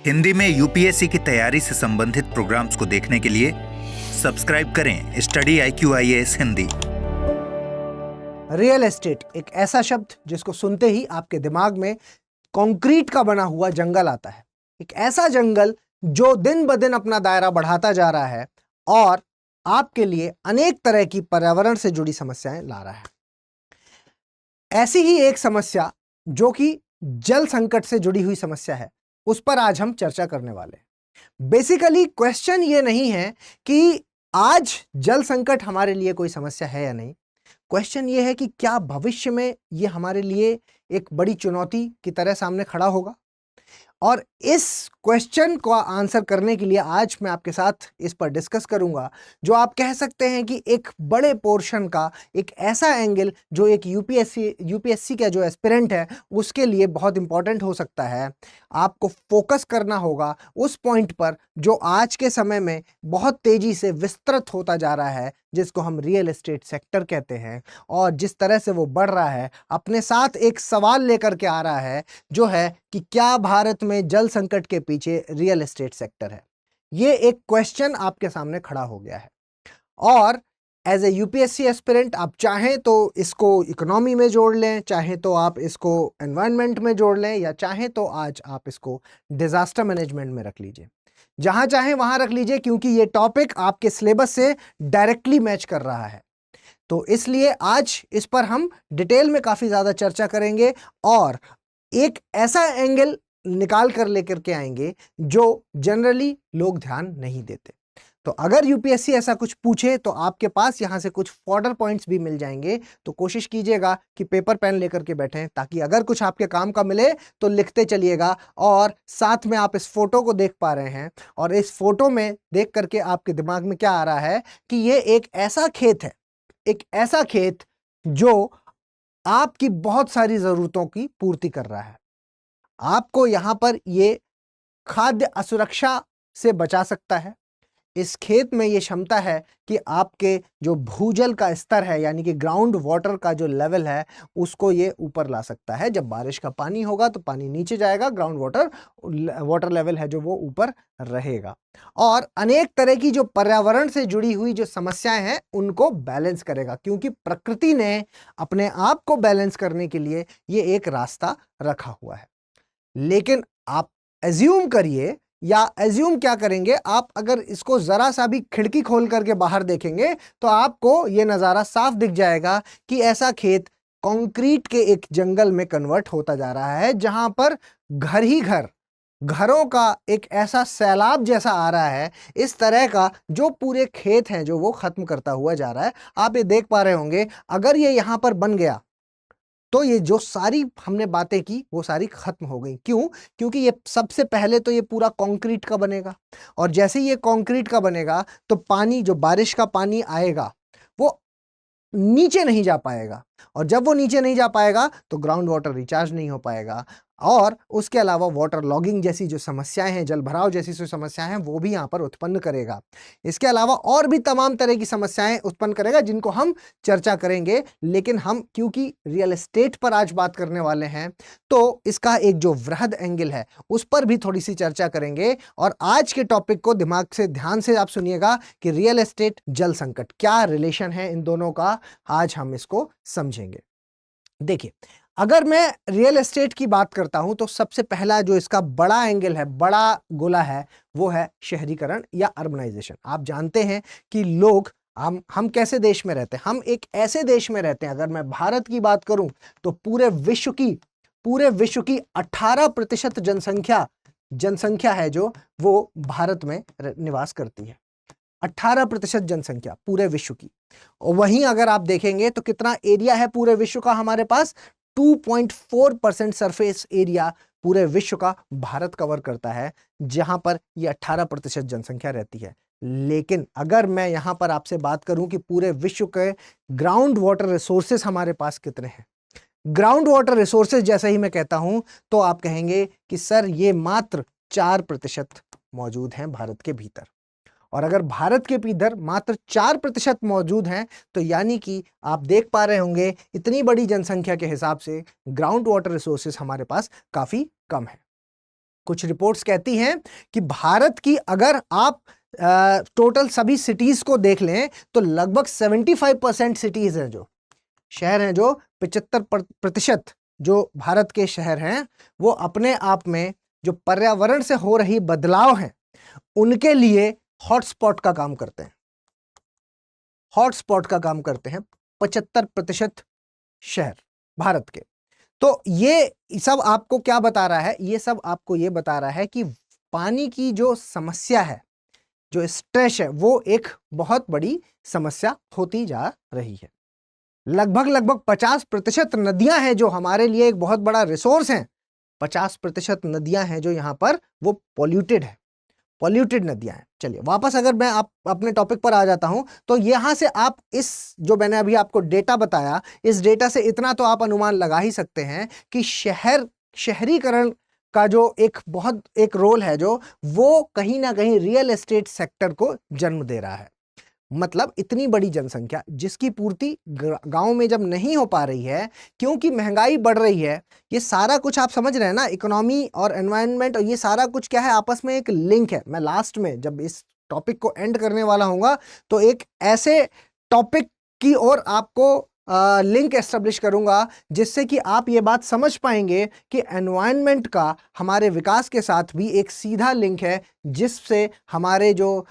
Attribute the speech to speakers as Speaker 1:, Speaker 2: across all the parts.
Speaker 1: हिंदी में यूपीएससी की तैयारी से संबंधित प्रोग्राम्स को देखने के लिए सब्सक्राइब करें study IQIAS Hindi.
Speaker 2: Real estate एक ऐसा शब्द जिसको सुनते ही आपके दिमाग में कंक्रीट का बना हुआ जंगल आता है। एक ऐसा जंगल जो दिन ब दिन अपना दायरा बढ़ाता जा रहा है और आपके लिए अनेक तरह की पर्यावरण से जुड़ी समस्याएं ला रहा है। ऐसी ही एक समस्या जो कि जल संकट से जुड़ी हुई समस्या है, उस पर आज हम चर्चा करने वाले हैं। बेसिकली क्वेश्चन ये नहीं है कि आज जल संकट हमारे लिए कोई समस्या है या नहीं। क्वेश्चन ये है कि क्या भविष्य में ये हमारे लिए एक बड़ी चुनौती की तरह सामने खड़ा होगा। और इस क्वेश्चन को आंसर करने के लिए आज मैं आपके साथ इस पर डिस्कस करूंगा, जो आप कह सकते हैं कि एक बड़े पोर्शन का एक ऐसा एंगल जो एक यूपीएससी का जो एस्पिरेंट है उसके लिए बहुत इंपॉर्टेंट हो सकता है। आपको फोकस करना होगा उस पॉइंट पर जो आज के समय में बहुत तेजी से विस्तृत होता जा रहा है, जिसको हम रियल एस्टेट सेक्टर कहते हैं। और जिस तरह से वो बढ़ रहा है, अपने साथ एक सवाल लेकर के आ रहा है, जो है कि क्या भारत में जल संकट के पीछे रियल एस्टेट सेक्टर है। ये एक क्वेश्चन आपके सामने खड़ा हो गया है और एज ए यूपीएससी एस्पिरेंट आप चाहें तो इसको इकोनॉमी में जोड़ लें, चाहें तो आप इसको एनवायरनमेंट में जोड़ लें, या चाहें तो आज आप इसको डिजास्टर मैनेजमेंट में रख लीजिए। जहां चाहें वहां रख लीजिए, क्योंकि ये टॉपिक आपके सिलेबस से डायरेक्टली मैच कर रहा है। तो इसलिए आज इस पर हम डिटेल में काफी ज्यादा चर्चा करेंगे और एक ऐसा एंगल निकाल कर लेकर के आएंगे जो जनरली लोग ध्यान नहीं देते। तो अगर यूपीएससी ऐसा कुछ पूछे तो आपके पास यहां से कुछ फॉर्डर पॉइंट्स भी मिल जाएंगे। तो कोशिश कीजिएगा कि पेपर पेन लेकर के बैठें, ताकि अगर कुछ आपके काम का मिले तो लिखते चलिएगा। और साथ में आप इस फोटो को देख पा रहे हैं, और इस फोटो में देख करके आपके दिमाग में क्या आ रहा है कि ये एक ऐसा खेत है, एक ऐसा खेत जो आपकी बहुत सारी जरूरतों की पूर्ति कर रहा है। आपको यहां पर ये खाद्य असुरक्षा से बचा सकता है। इस खेत में ये क्षमता है कि आपके जो भूजल का स्तर है, यानी कि ग्राउंड वाटर का जो लेवल है, उसको ये ऊपर ला सकता है। जब बारिश का पानी होगा तो पानी नीचे जाएगा, ग्राउंड वाटर लेवल है जो वो ऊपर रहेगा। और अनेक तरह की जो पर्यावरण से जुड़ी हुई जो समस्याएं हैं उनको बैलेंस करेगा, क्योंकि प्रकृति ने अपने आप को बैलेंस करने के लिए ये एक रास्ता रखा हुआ है। लेकिन आप एज्यूम करिए, या एज्यूम क्या करेंगे, आप अगर इसको जरा सा भी खिड़की खोल करके बाहर देखेंगे तो आपको यह नजारा साफ दिख जाएगा कि ऐसा खेत कंक्रीट के एक जंगल में कन्वर्ट होता जा रहा है, जहां पर घर ही घरों का एक ऐसा सैलाब जैसा आ रहा है, इस तरह का, जो पूरे खेत हैं जो वो खत्म करता हुआ जा रहा है। आप ये देख पा रहे होंगे, अगर ये यहां पर बन गया तो ये जो सारी हमने बातें की वो सारी खत्म हो गई। क्यों? क्योंकि ये सबसे पहले तो ये पूरा कंक्रीट का बनेगा, और जैसे ही ये कंक्रीट का बनेगा तो पानी, जो बारिश का पानी आएगा, वो नीचे नहीं जा पाएगा, और जब वो नीचे नहीं जा पाएगा तो ग्राउंड वाटर रिचार्ज नहीं हो पाएगा, और उसके अलावा वाटर लॉगिंग जैसी जो समस्याएं हैं, जल भराव जैसी जो समस्याएं हैं, वो भी यहाँ पर उत्पन्न करेगा। इसके अलावा और भी तमाम तरह की समस्याएं उत्पन्न करेगा, जिनको हम चर्चा करेंगे। लेकिन हम क्योंकि रियल एस्टेट पर आज बात करने वाले हैं, तो इसका एक जो वृहद एंगल है उस पर भी थोड़ी सी चर्चा करेंगे। और आज के टॉपिक को दिमाग से, ध्यान से आप सुनिएगा कि रियल एस्टेट, जल संकट, क्या रिलेशन है इन दोनों का, आज हम इसको समझेंगे। देखिए, अगर मैं रियल एस्टेट की बात करता हूं तो सबसे पहला जो इसका बड़ा एंगल है, बड़ा गोला है, वो है शहरीकरण या अर्बनाइजेशन। आप जानते हैं कि लोग, हम कैसे देश में रहते हैं, हम एक ऐसे देश में रहते हैं, अगर मैं भारत की बात करूं तो पूरे विश्व की 18% जनसंख्या है जो वो भारत में निवास करती है। 18% जनसंख्या पूरे विश्व की। और वहीं अगर आप देखेंगे तो कितना एरिया है पूरे विश्व का हमारे पास, 2.4% सरफेस एरिया पूरे विश्व का भारत कवर करता है, जहां पर ये 18% जनसंख्या रहती है। लेकिन अगर मैं यहां पर आपसे बात करूं कि पूरे विश्व के ग्राउंड वाटर रिसोर्सेस हमारे पास कितने हैं, ग्राउंड वाटर रिसोर्सेज जैसे ही मैं कहता हूं तो आप कहेंगे कि सर ये मात्र 4% मौजूद हैं भारत के भीतर। और अगर भारत के भीतर मात्र 4% मौजूद हैं, तो यानी कि आप देख पा रहे होंगे इतनी बड़ी जनसंख्या के हिसाब से ग्राउंड वाटर रिसोर्सेज हमारे पास काफी कम है। कुछ रिपोर्ट्स कहती हैं कि भारत की अगर आप टोटल सभी सिटीज को देख लें तो लगभग 75% सिटीज हैं, जो शहर हैं, जो 75% जो भारत के शहर हैं, वो अपने आप में जो पर्यावरण से हो रही बदलाव हैं उनके लिए हॉटस्पॉट का काम करते हैं। हॉटस्पॉट का काम करते हैं 75% शहर भारत के। तो ये सब आपको क्या बता रहा है? ये सब आपको ये बता रहा है कि पानी की जो समस्या है, जो स्ट्रेस है, वो एक बहुत बड़ी समस्या होती जा रही है। लगभग 50% नदियां हैं जो हमारे लिए एक बहुत बड़ा रिसोर्स हैं, 50% नदियां हैं जो यहाँ पर वो पॉल्यूटेड है, पॉल्यूटेड नदियां हैं। चलिए वापस अगर मैं आप अपने टॉपिक पर आ जाता हूं तो यहां से आप इस जो मैंने अभी आपको डेटा बताया, इस डेटा से इतना तो आप अनुमान लगा ही सकते हैं कि शहरीकरण का जो एक रोल है, जो वो कहीं ना कहीं रियल एस्टेट सेक्टर को जन्म दे रहा है। मतलब इतनी बड़ी जनसंख्या जिसकी पूर्ति गांव में जब नहीं हो पा रही है क्योंकि महंगाई बढ़ रही है, ये सारा कुछ आप समझ रहे हैं ना, इकोनॉमी और एनवायरनमेंट और ये सारा कुछ क्या है, आपस में एक लिंक है। मैं लास्ट में जब इस टॉपिक को एंड करने वाला हूंगा तो एक ऐसे टॉपिक की ओर आपको लिंक एस्टेब्लिश करूंगा जिससे कि आप ये बात समझ पाएंगे कि एनवायरनमेंट का हमारे विकास के साथ भी एक सीधा लिंक है, जिससे हमारे जो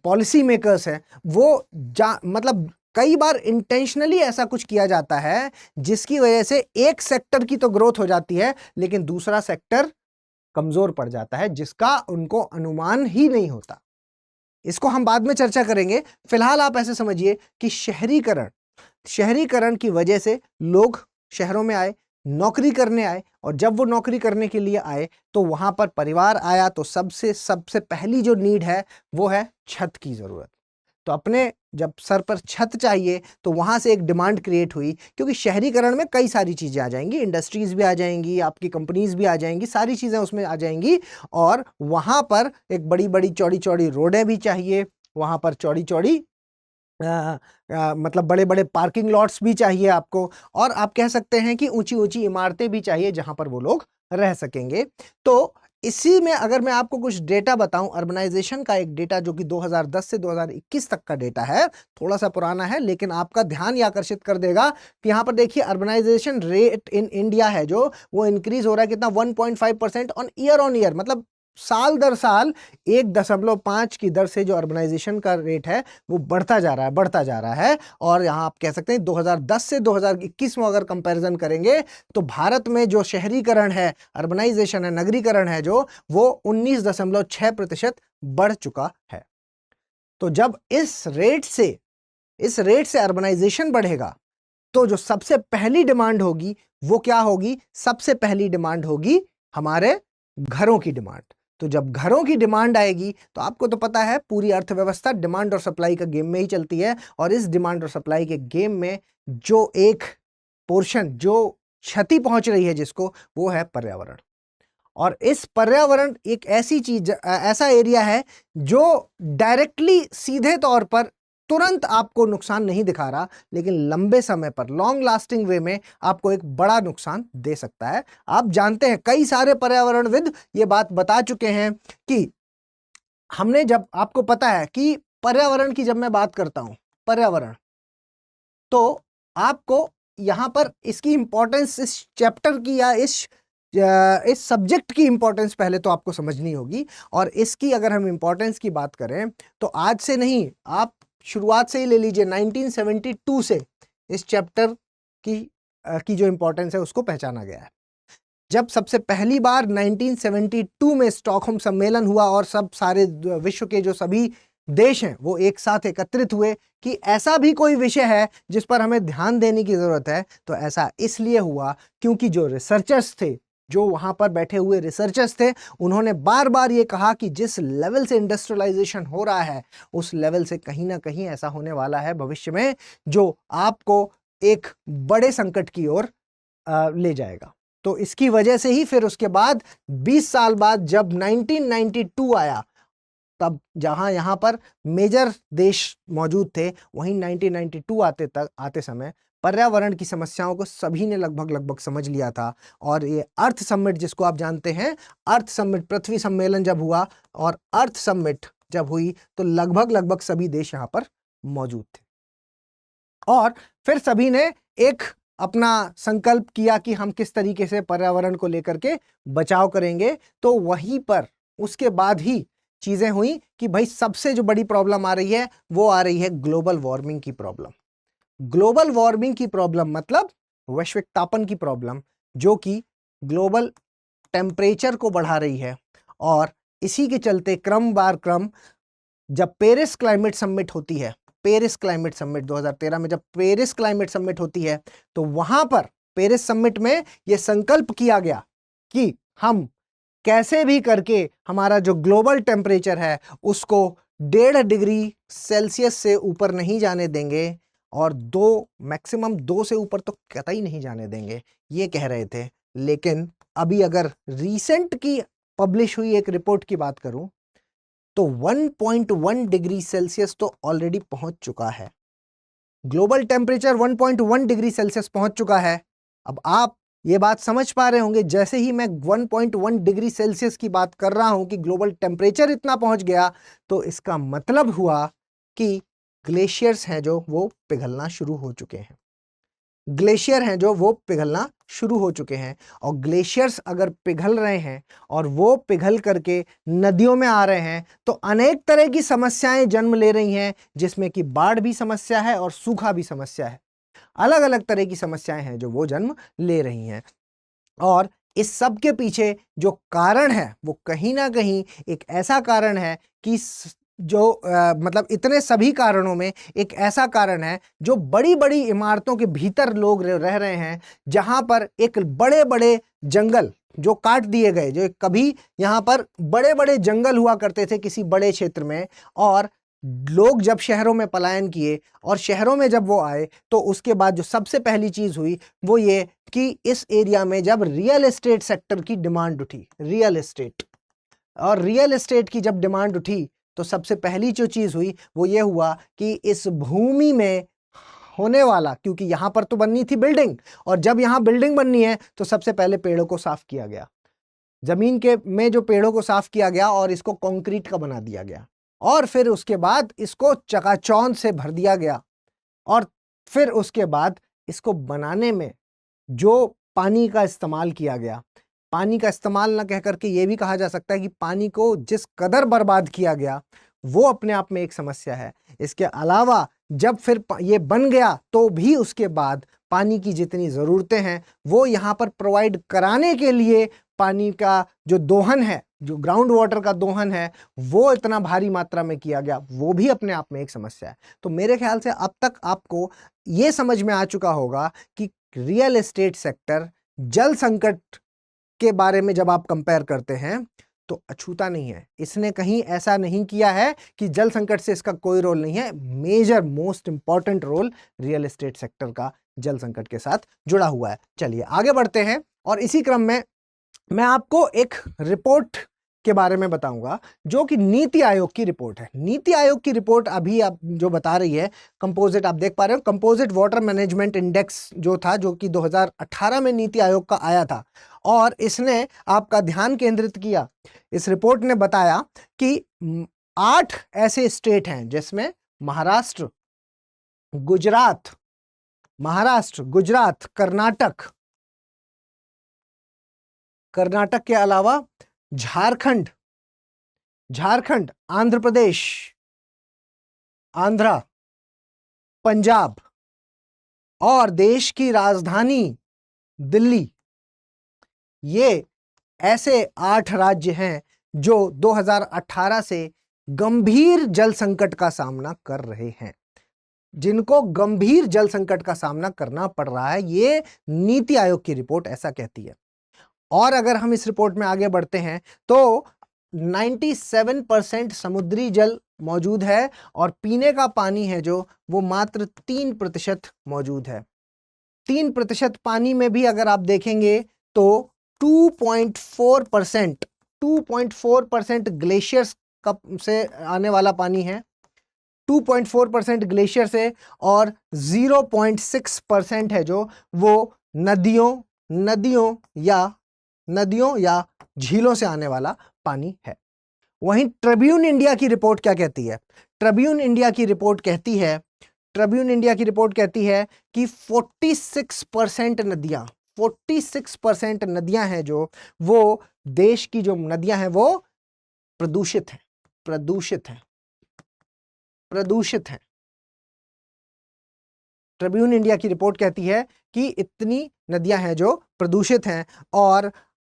Speaker 2: पॉलिसी मेकर्स हैं वो मतलब कई बार इंटेंशनली ऐसा कुछ किया जाता है जिसकी वजह से एक सेक्टर की तो ग्रोथ हो जाती है लेकिन दूसरा सेक्टर कमजोर पड़ जाता है, जिसका उनको अनुमान ही नहीं होता। इसको हम बाद में चर्चा करेंगे। फिलहाल आप ऐसे समझिए कि शहरीकरण की वजह से लोग शहरों में आए, नौकरी करने आए, और जब वो नौकरी करने के लिए आए तो वहां पर परिवार आया तो सबसे पहली जो नीड है वो है छत की जरूरत। तो अपने जब सर पर छत चाहिए तो वहां से एक डिमांड क्रिएट हुई, क्योंकि शहरीकरण में कई सारी चीजें आ जाएंगी, इंडस्ट्रीज भी आ जाएंगी, आपकी कंपनीज भी आ जाएंगी, सारी चीजें उसमें आ जाएंगी, और वहां पर एक बड़ी बड़ी चौड़ी चौड़ी रोडें भी चाहिए, वहां पर चौड़ी चौड़ी मतलब बड़े बड़े पार्किंग लॉट्स भी चाहिए आपको, और आप कह सकते हैं कि ऊंची ऊंची इमारतें भी चाहिए जहां पर वो लोग रह सकेंगे। तो इसी में अगर मैं आपको कुछ डेटा बताऊं, अर्बनाइजेशन का एक डेटा जो कि 2010 से 2021 तक का डेटा है, थोड़ा सा पुराना है लेकिन आपका ध्यान ये आकर्षित कर देगा कि यहां पर देखिए अर्बनाइजेशन रेट इन इंडिया है जो वो इंक्रीज हो रहा है कितना, 1.5% ऑन ईयर, मतलब साल दर साल 1.5 की दर से जो अर्बनाइजेशन का रेट है वो बढ़ता जा रहा है। और यहां आप कह सकते हैं 2010 से 2021 में अगर कंपैरिजन करेंगे तो भारत में जो शहरीकरण है, अर्बनाइजेशन है, नगरीकरण है, जो वो 19.6% बढ़ चुका है। तो जब इस रेट से अर्बनाइजेशन बढ़ेगा तो जो सबसे पहली डिमांड होगी वो क्या होगी? सबसे पहली डिमांड होगी हमारे घरों की डिमांड। तो जब घरों की डिमांड आएगी तो आपको तो पता है पूरी अर्थव्यवस्था डिमांड और सप्लाई का गेम में ही चलती है, और इस डिमांड और सप्लाई के गेम में जो एक पोर्शन, जो क्षति पहुंच रही है जिसको, वो है पर्यावरण। और इस पर्यावरण एक ऐसी चीज, ऐसा एरिया है जो डायरेक्टली सीधे तौर पर तुरंत आपको नुकसान नहीं दिखा रहा, लेकिन लंबे समय पर लॉन्ग लास्टिंग वे में आपको एक बड़ा नुकसान दे सकता है। आप जानते हैं कई सारे पर्यावरणविद ये बात बता चुके हैं कि हमने, जब आपको पता है कि पर्यावरण की जब मैं बात करता हूं, पर्यावरण, तो आपको यहां पर इसकी इंपॉर्टेंस, इस चैप्टर की या इस सब्जेक्ट की इंपॉर्टेंस पहले तो आपको समझनी होगी। और इसकी अगर हम इंपॉर्टेंस की बात करें तो आज से नहीं, आप शुरुआत से ही ले लीजिए, 1972 से इस चैप्टर की जो इंपॉर्टेंस है उसको पहचाना गया है। जब सबसे पहली बार 1972 में स्टॉकहोम सम्मेलन हुआ और सब सारे विश्व के जो सभी देश हैं वो एक साथ एकत्रित हुए कि ऐसा भी कोई विषय है जिस पर हमें ध्यान देने की जरूरत है, तो ऐसा इसलिए हुआ क्योंकि जो रिसर्चर्स थे, जो वहां पर बैठे हुए रिसर्चर्स थे, उन्होंने बार बार ये कहा कि जिस लेवल से इंडस्ट्रियलाइजेशन हो रहा है उस लेवल से कहीं ना कहीं ऐसा होने वाला है भविष्य में जो आपको एक बड़े संकट की ओर ले जाएगा। तो इसकी वजह से ही फिर उसके बाद 20 साल बाद जब 1992 आया, तब जहां यहां पर मेजर देश मौजूद थे, वहीं 1992 आते समय पर्यावरण की समस्याओं को सभी ने लगभग समझ लिया था। और ये अर्थ समिट जिसको आप जानते हैं, अर्थ समिट, पृथ्वी सम्मेलन जब हुआ और अर्थ समिट जब हुई तो लगभग सभी देश यहाँ पर मौजूद थे। और फिर सभी ने एक अपना संकल्प किया कि हम किस तरीके से पर्यावरण को लेकर के बचाव करेंगे। तो वहीं पर उसके बाद ही चीजें हुई कि भाई सबसे जो बड़ी प्रॉब्लम आ रही है वो आ रही है ग्लोबल वार्मिंग की प्रॉब्लम। ग्लोबल वार्मिंग की प्रॉब्लम मतलब वैश्विक तापन की प्रॉब्लम, जो कि ग्लोबल टेम्परेचर को बढ़ा रही है। और इसी के चलते क्रम जब पेरिस क्लाइमेट समिट होती है, पेरिस क्लाइमेट समिट 2013 में जब पेरिस क्लाइमेट समिट होती है, तो वहां पर पेरिस समिट में यह संकल्प किया गया कि हम कैसे भी करके हमारा जो ग्लोबल टेम्परेचर है उसको 1.5 डिग्री सेल्सियस से ऊपर नहीं जाने देंगे और मैक्सिमम 2 से ऊपर तो कतई नहीं जाने देंगे, ये कह रहे थे। लेकिन अभी अगर रीसेंट की पब्लिश हुई एक रिपोर्ट की बात करूं तो 1.1 डिग्री सेल्सियस तो ऑलरेडी पहुंच चुका है। ग्लोबल टेम्परेचर 1.1 डिग्री सेल्सियस पहुंच चुका है। अब आप ये बात समझ पा रहे होंगे, जैसे ही मैं 1.1 डिग्री सेल्सियस की बात कर रहा हूं कि ग्लोबल टेम्परेचर इतना पहुंच गया, तो इसका मतलब हुआ कि ग्लेशियर्स हैं जो वो पिघलना शुरू हो चुके हैं। ग्लेशियर हैं जो वो पिघलना शुरू हो चुके हैं। और ग्लेशियर्स अगर पिघल रहे हैं और वो पिघल करके नदियों में आ रहे हैं तो अनेक तरह की समस्याएं जन्म ले रही हैं, जिसमें कि बाढ़ भी समस्या है और सूखा भी समस्या है। अलग अलग तरह की समस्याएं हैं जो वो जन्म ले रही हैं। और इस सब के पीछे जो कारण है वो कहीं ना कहीं एक ऐसा कारण है कि मतलब इतने सभी कारणों में एक ऐसा कारण है जो बड़ी बड़ी इमारतों के भीतर लोग रह रहे हैं, जहां पर एक बड़े बड़े जंगल जो काट दिए गए, जो कभी यहां पर बड़े बड़े जंगल हुआ करते थे किसी बड़े क्षेत्र में, और लोग जब शहरों में पलायन किए और शहरों में जब वो आए तो उसके बाद जो सबसे पहली चीज हुई वो ये कि इस एरिया में जब रियल एस्टेट सेक्टर की डिमांड उठी, रियल एस्टेट की जब डिमांड उठी तो सबसे पहली जो चीज हुई वो ये हुआ कि इस भूमि में होने वाला, क्योंकि यहां पर तो बननी थी बिल्डिंग, और जब यहां बिल्डिंग बननी है तो सबसे पहले पेड़ों को साफ किया गया, जमीन के में जो पेड़ों को साफ किया गया और इसको कंक्रीट का बना दिया गया, और फिर उसके बाद इसको चकाचौंध से भर दिया गया, और फिर उसके बाद इसको बनाने में जो पानी का इस्तेमाल किया गया, पानी का इस्तेमाल ना कह करके ये भी कहा जा सकता है कि पानी को जिस कदर बर्बाद किया गया वो अपने आप में एक समस्या है। इसके अलावा जब फिर ये बन गया तो भी उसके बाद पानी की जितनी ज़रूरतें हैं वो यहाँ पर प्रोवाइड कराने के लिए पानी का जो दोहन है, जो ग्राउंड वाटर का दोहन है, वो इतना भारी मात्रा में किया गया, वो भी अपने आप में एक समस्या है। तो मेरे ख्याल से अब तक आपको ये समझ में आ चुका होगा कि रियल एस्टेट सेक्टर जल संकट के बारे में जब आप कंपेयर करते हैं तो अछूता नहीं है। इसने कहीं ऐसा नहीं किया है कि जल संकट से इसका कोई रोल नहीं है। Major most important role real estate sector का जल संकट के साथ जुड़ा हुआ है। चलिए आगे बढ़ते हैं, और इसी क्रम में मैं आपको एक रिपोर्ट के बारे में बताऊंगा जो कि नीति आयोग की रिपोर्ट है। नीति आयोग की रिपोर्ट अभी आप जो बता रही है कंपोजिट, आप देख पा रहे हो, कंपोजिट वाटर मैनेजमेंट इंडेक्स जो था, जो कि 2018 में नीति आयोग का आया था, और इसने आपका ध्यान केंद्रित किया। इस रिपोर्ट ने बताया कि 8 ऐसे स्टेट हैं जिसमें महाराष्ट्र, गुजरात, कर्नाटक के अलावा झारखंड, आंध्र प्रदेश, पंजाब और देश की राजधानी दिल्ली, ये ऐसे 8 राज्य हैं जो 2018 से गंभीर जल संकट का सामना कर रहे हैं, जिनको गंभीर जल संकट का सामना करना पड़ रहा है। ये नीति आयोग की रिपोर्ट ऐसा कहती है। और अगर हम इस रिपोर्ट में आगे बढ़ते हैं तो 97% समुद्री जल मौजूद है और पीने का पानी है जो वो मात्र 3% मौजूद है। 3% पानी में भी अगर आप देखेंगे तो 2.4% ग्लेशियर्स से आने वाला पानी है, 2.4% ग्लेशियर से और 0.6% है जो वो नदियों या झीलों से आने वाला पानी है। वहीं ट्रिब्यून इंडिया की रिपोर्ट क्या कहती है? ट्रिब्यून इंडिया की रिपोर्ट कहती है कि 46% नदियां हैं जो वो देश की जो नदियां हैं वो प्रदूषित हैं। ट्रिब्यून इंडिया की रिपोर्ट कहती है कि इतनी नदियां हैं जो प्रदूषित हैं। और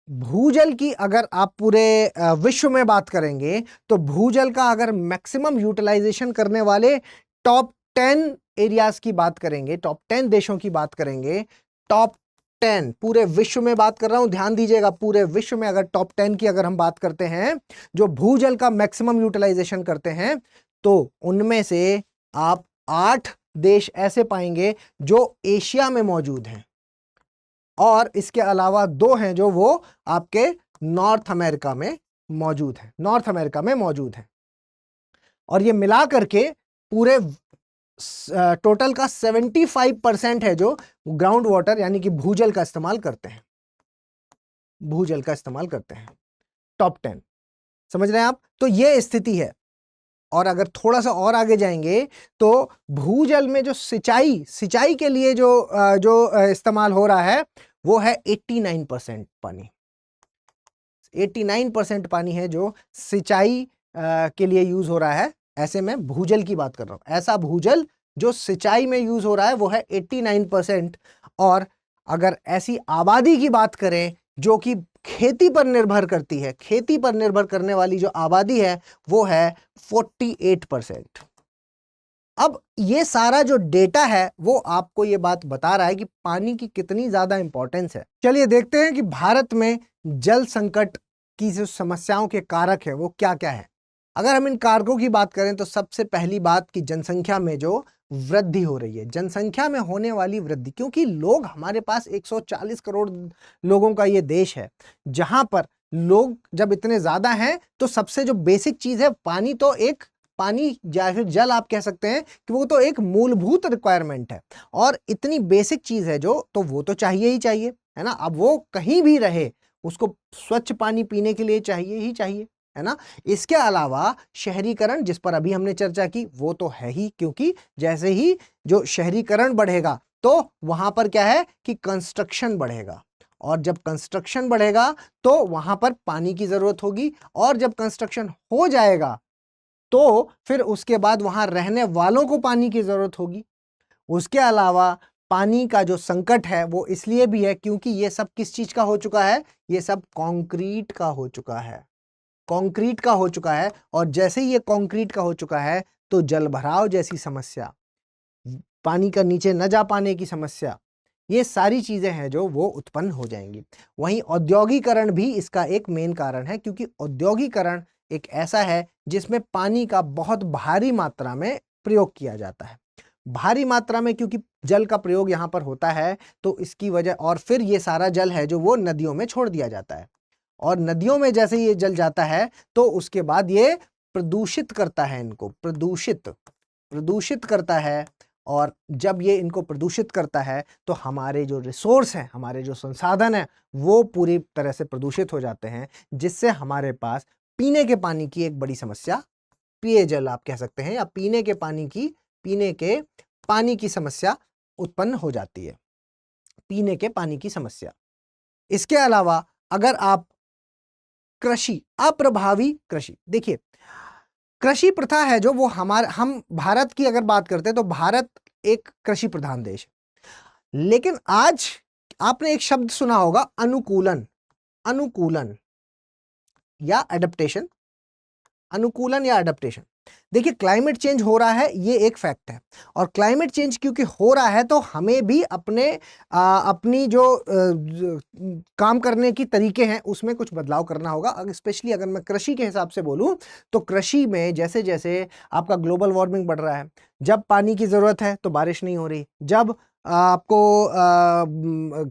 Speaker 2: भूजल की अगर आप पूरे विश्व में बात करेंगे तो भूजल का अगर मैक्सिमम यूटिलाइजेशन करने वाले टॉप 10 एरियाज की बात करेंगे, टॉप 10 देशों की बात करेंगे, टॉप 10 पूरे विश्व में बात कर रहा हूं, ध्यान दीजिएगा, पूरे विश्व में अगर टॉप 10 की अगर हम बात करते हैं जो भूजल का मैक्सिमम यूटिलाइजेशन करते हैं, तो उनमें से आप 8 देश ऐसे पाएंगे जो एशिया में मौजूद हैं और इसके अलावा 2 हैं जो वो आपके नॉर्थ अमेरिका में मौजूद हैं। और ये मिला करके पूरे टोटल का 75% है जो ग्राउंड वाटर यानी कि भूजल का इस्तेमाल करते हैं। टॉप 10 समझ रहे हैं आप? तो ये स्थिति है। और अगर थोड़ा सा और आगे जाएंगे तो भूजल में जो सिंचाई के लिए जो इस्तेमाल हो रहा है वो है 89% पानी। 89% पानी है जो सिंचाई के लिए यूज हो रहा है। ऐसे में भूजल की बात कर रहा हूं, ऐसा भूजल जो सिंचाई में यूज हो रहा है वो है 89%। और अगर ऐसी आबादी की बात करें जो कि खेती पर निर्भर करती है, खेती पर निर्भर करने वाली जो आबादी है वो है 48%। अब ये सारा जो डेटा है वो आपको ये बात बता रहा है कि पानी की कितनी ज्यादा इंपॉर्टेंस है। चलिए देखते हैं कि भारत में जल संकट की जो समस्याओं के कारक है वो क्या क्या है। अगर हम इन कारकों की बात करें तो सबसे पहली बात कि जनसंख्या में जो वृद्धि हो रही है, जनसंख्या में होने वाली वृद्धि, क्योंकि लोग हमारे पास 140 करोड़ लोगों का ये देश है, जहां पर लोग जब इतने ज्यादा हैं तो सबसे जो बेसिक चीज है पानी या फिर जल आप कह सकते हैं कि वो तो एक मूलभूत रिक्वायरमेंट है और इतनी बेसिक चीज है जो, तो वो तो चाहिए ही चाहिए, है ना। अब वो कहीं भी रहे उसको स्वच्छ पानी पीने के लिए चाहिए ही चाहिए, है ना। इसके अलावा शहरीकरण जिस पर अभी हमने चर्चा की वो तो है ही, क्योंकि जैसे ही जो शहरीकरण बढ़ेगा तो वहां पर क्या है कि कंस्ट्रक्शन बढ़ेगा और जब कंस्ट्रक्शन बढ़ेगा तो वहां पर पानी की जरूरत होगी और जब कंस्ट्रक्शन हो जाएगा तो फिर उसके बाद वहां रहने वालों को पानी की जरूरत होगी। उसके अलावा पानी का जो संकट है वो इसलिए भी है क्योंकि ये सब किस चीज का हो चुका है, ये सब कंक्रीट का हो चुका है। और जैसे ही ये कंक्रीट का हो चुका है तो जलभराव जैसी समस्या, पानी का नीचे न जा पाने की समस्या, ये सारी चीजें हैं जो वो उत्पन्न हो जाएंगी। वहीं औद्योगिकरण भी इसका एक मेन कारण है, क्योंकि औद्योगिकरण एक ऐसा है जिसमें पानी का बहुत भारी मात्रा में प्रयोग किया जाता है। भारी मात्रा में क्योंकि जल का प्रयोग यहां पर होता है तो इसकी वजह, और फिर ये सारा जल है जो वो नदियों में छोड़ दिया जाता है और नदियों में जैसे ये जल जाता है तो उसके बाद ये प्रदूषित करता है, इनको प्रदूषित करता है। और जब ये इनको प्रदूषित करता है तो हमारे जो रिसोर्स हैं, हमारे जो संसाधन हैं वो पूरी तरह से प्रदूषित हो जाते हैं, जिससे हमारे पास पीने के पानी की एक बड़ी समस्या, पेयजल आप कह सकते हैं, या पीने के पानी की समस्या उत्पन्न हो जाती है, पीने के पानी की समस्या। इसके अलावा अगर आप अप्रभावी कृषि, देखिए कृषि प्रथा है जो वो हम भारत की अगर बात करते हैं तो भारत एक कृषि प्रधान देश है, लेकिन आज आपने एक शब्द सुना होगा अनुकूलन या एडप्टेशन। देखिए क्लाइमेट चेंज हो रहा है, ये एक फैक्ट है, और क्लाइमेट चेंज क्योंकि हो रहा है तो हमें भी अपनी जो काम करने की तरीके हैं उसमें कुछ बदलाव करना होगा। स्पेशली अगर मैं कृषि के हिसाब से बोलूं तो कृषि में जैसे जैसे आपका ग्लोबल वार्मिंग बढ़ रहा है, जब पानी की जरूरत है तो बारिश नहीं हो रही, जब आपको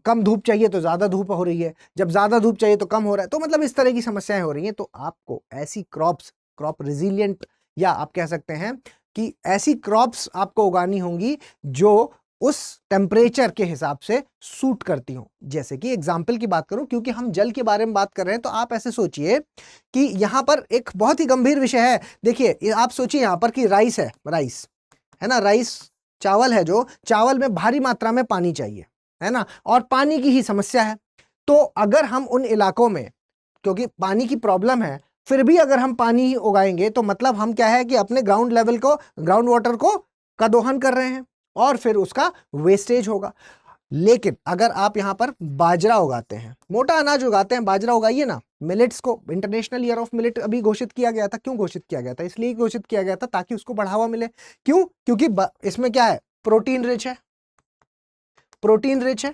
Speaker 2: कम धूप चाहिए तो ज्यादा धूप हो रही है, जब ज्यादा धूप चाहिए तो कम हो रहा है, तो मतलब इस तरह की समस्याएं हो रही हैं। तो आपको ऐसी क्रॉप रेजिलिएंट, या आप कह सकते हैं कि ऐसी क्रॉप्स आपको उगानी होंगी जो उस टेम्परेचर के हिसाब से सूट करती हूं। जैसे कि एग्जाम्पल की बात करूं, क्योंकि हम जल के बारे में बात कर रहे हैं, तो आप ऐसे सोचिए कि यहां पर एक बहुत ही गंभीर विषय है। देखिए आप सोचिए यहां पर कि राइस है ना, राइस चावल है, जो चावल में भारी मात्रा में पानी चाहिए, है ना, और पानी की ही समस्या है। तो अगर हम उन इलाकों में, क्योंकि पानी की प्रॉब्लम है, फिर भी अगर हम पानी ही उगाएंगे तो मतलब हम क्या है कि अपने ग्राउंड लेवल को, ग्राउंड वाटर को का दोहन कर रहे हैं और फिर उसका वेस्टेज होगा। लेकिन अगर आप यहां पर बाजरा उगाते हैं, मोटा अनाज उगाते हैं, बाजरा उगाइए ना। मिलेट्स को इंटरनेशनल ईयर ऑफ मिलेट अभी घोषित किया गया था। क्यों घोषित किया गया था? इसलिए घोषित किया गया था ताकि उसको बढ़ावा मिले। क्यों? क्योंकि इसमें क्या है, प्रोटीन रिच है, प्रोटीन रिच है।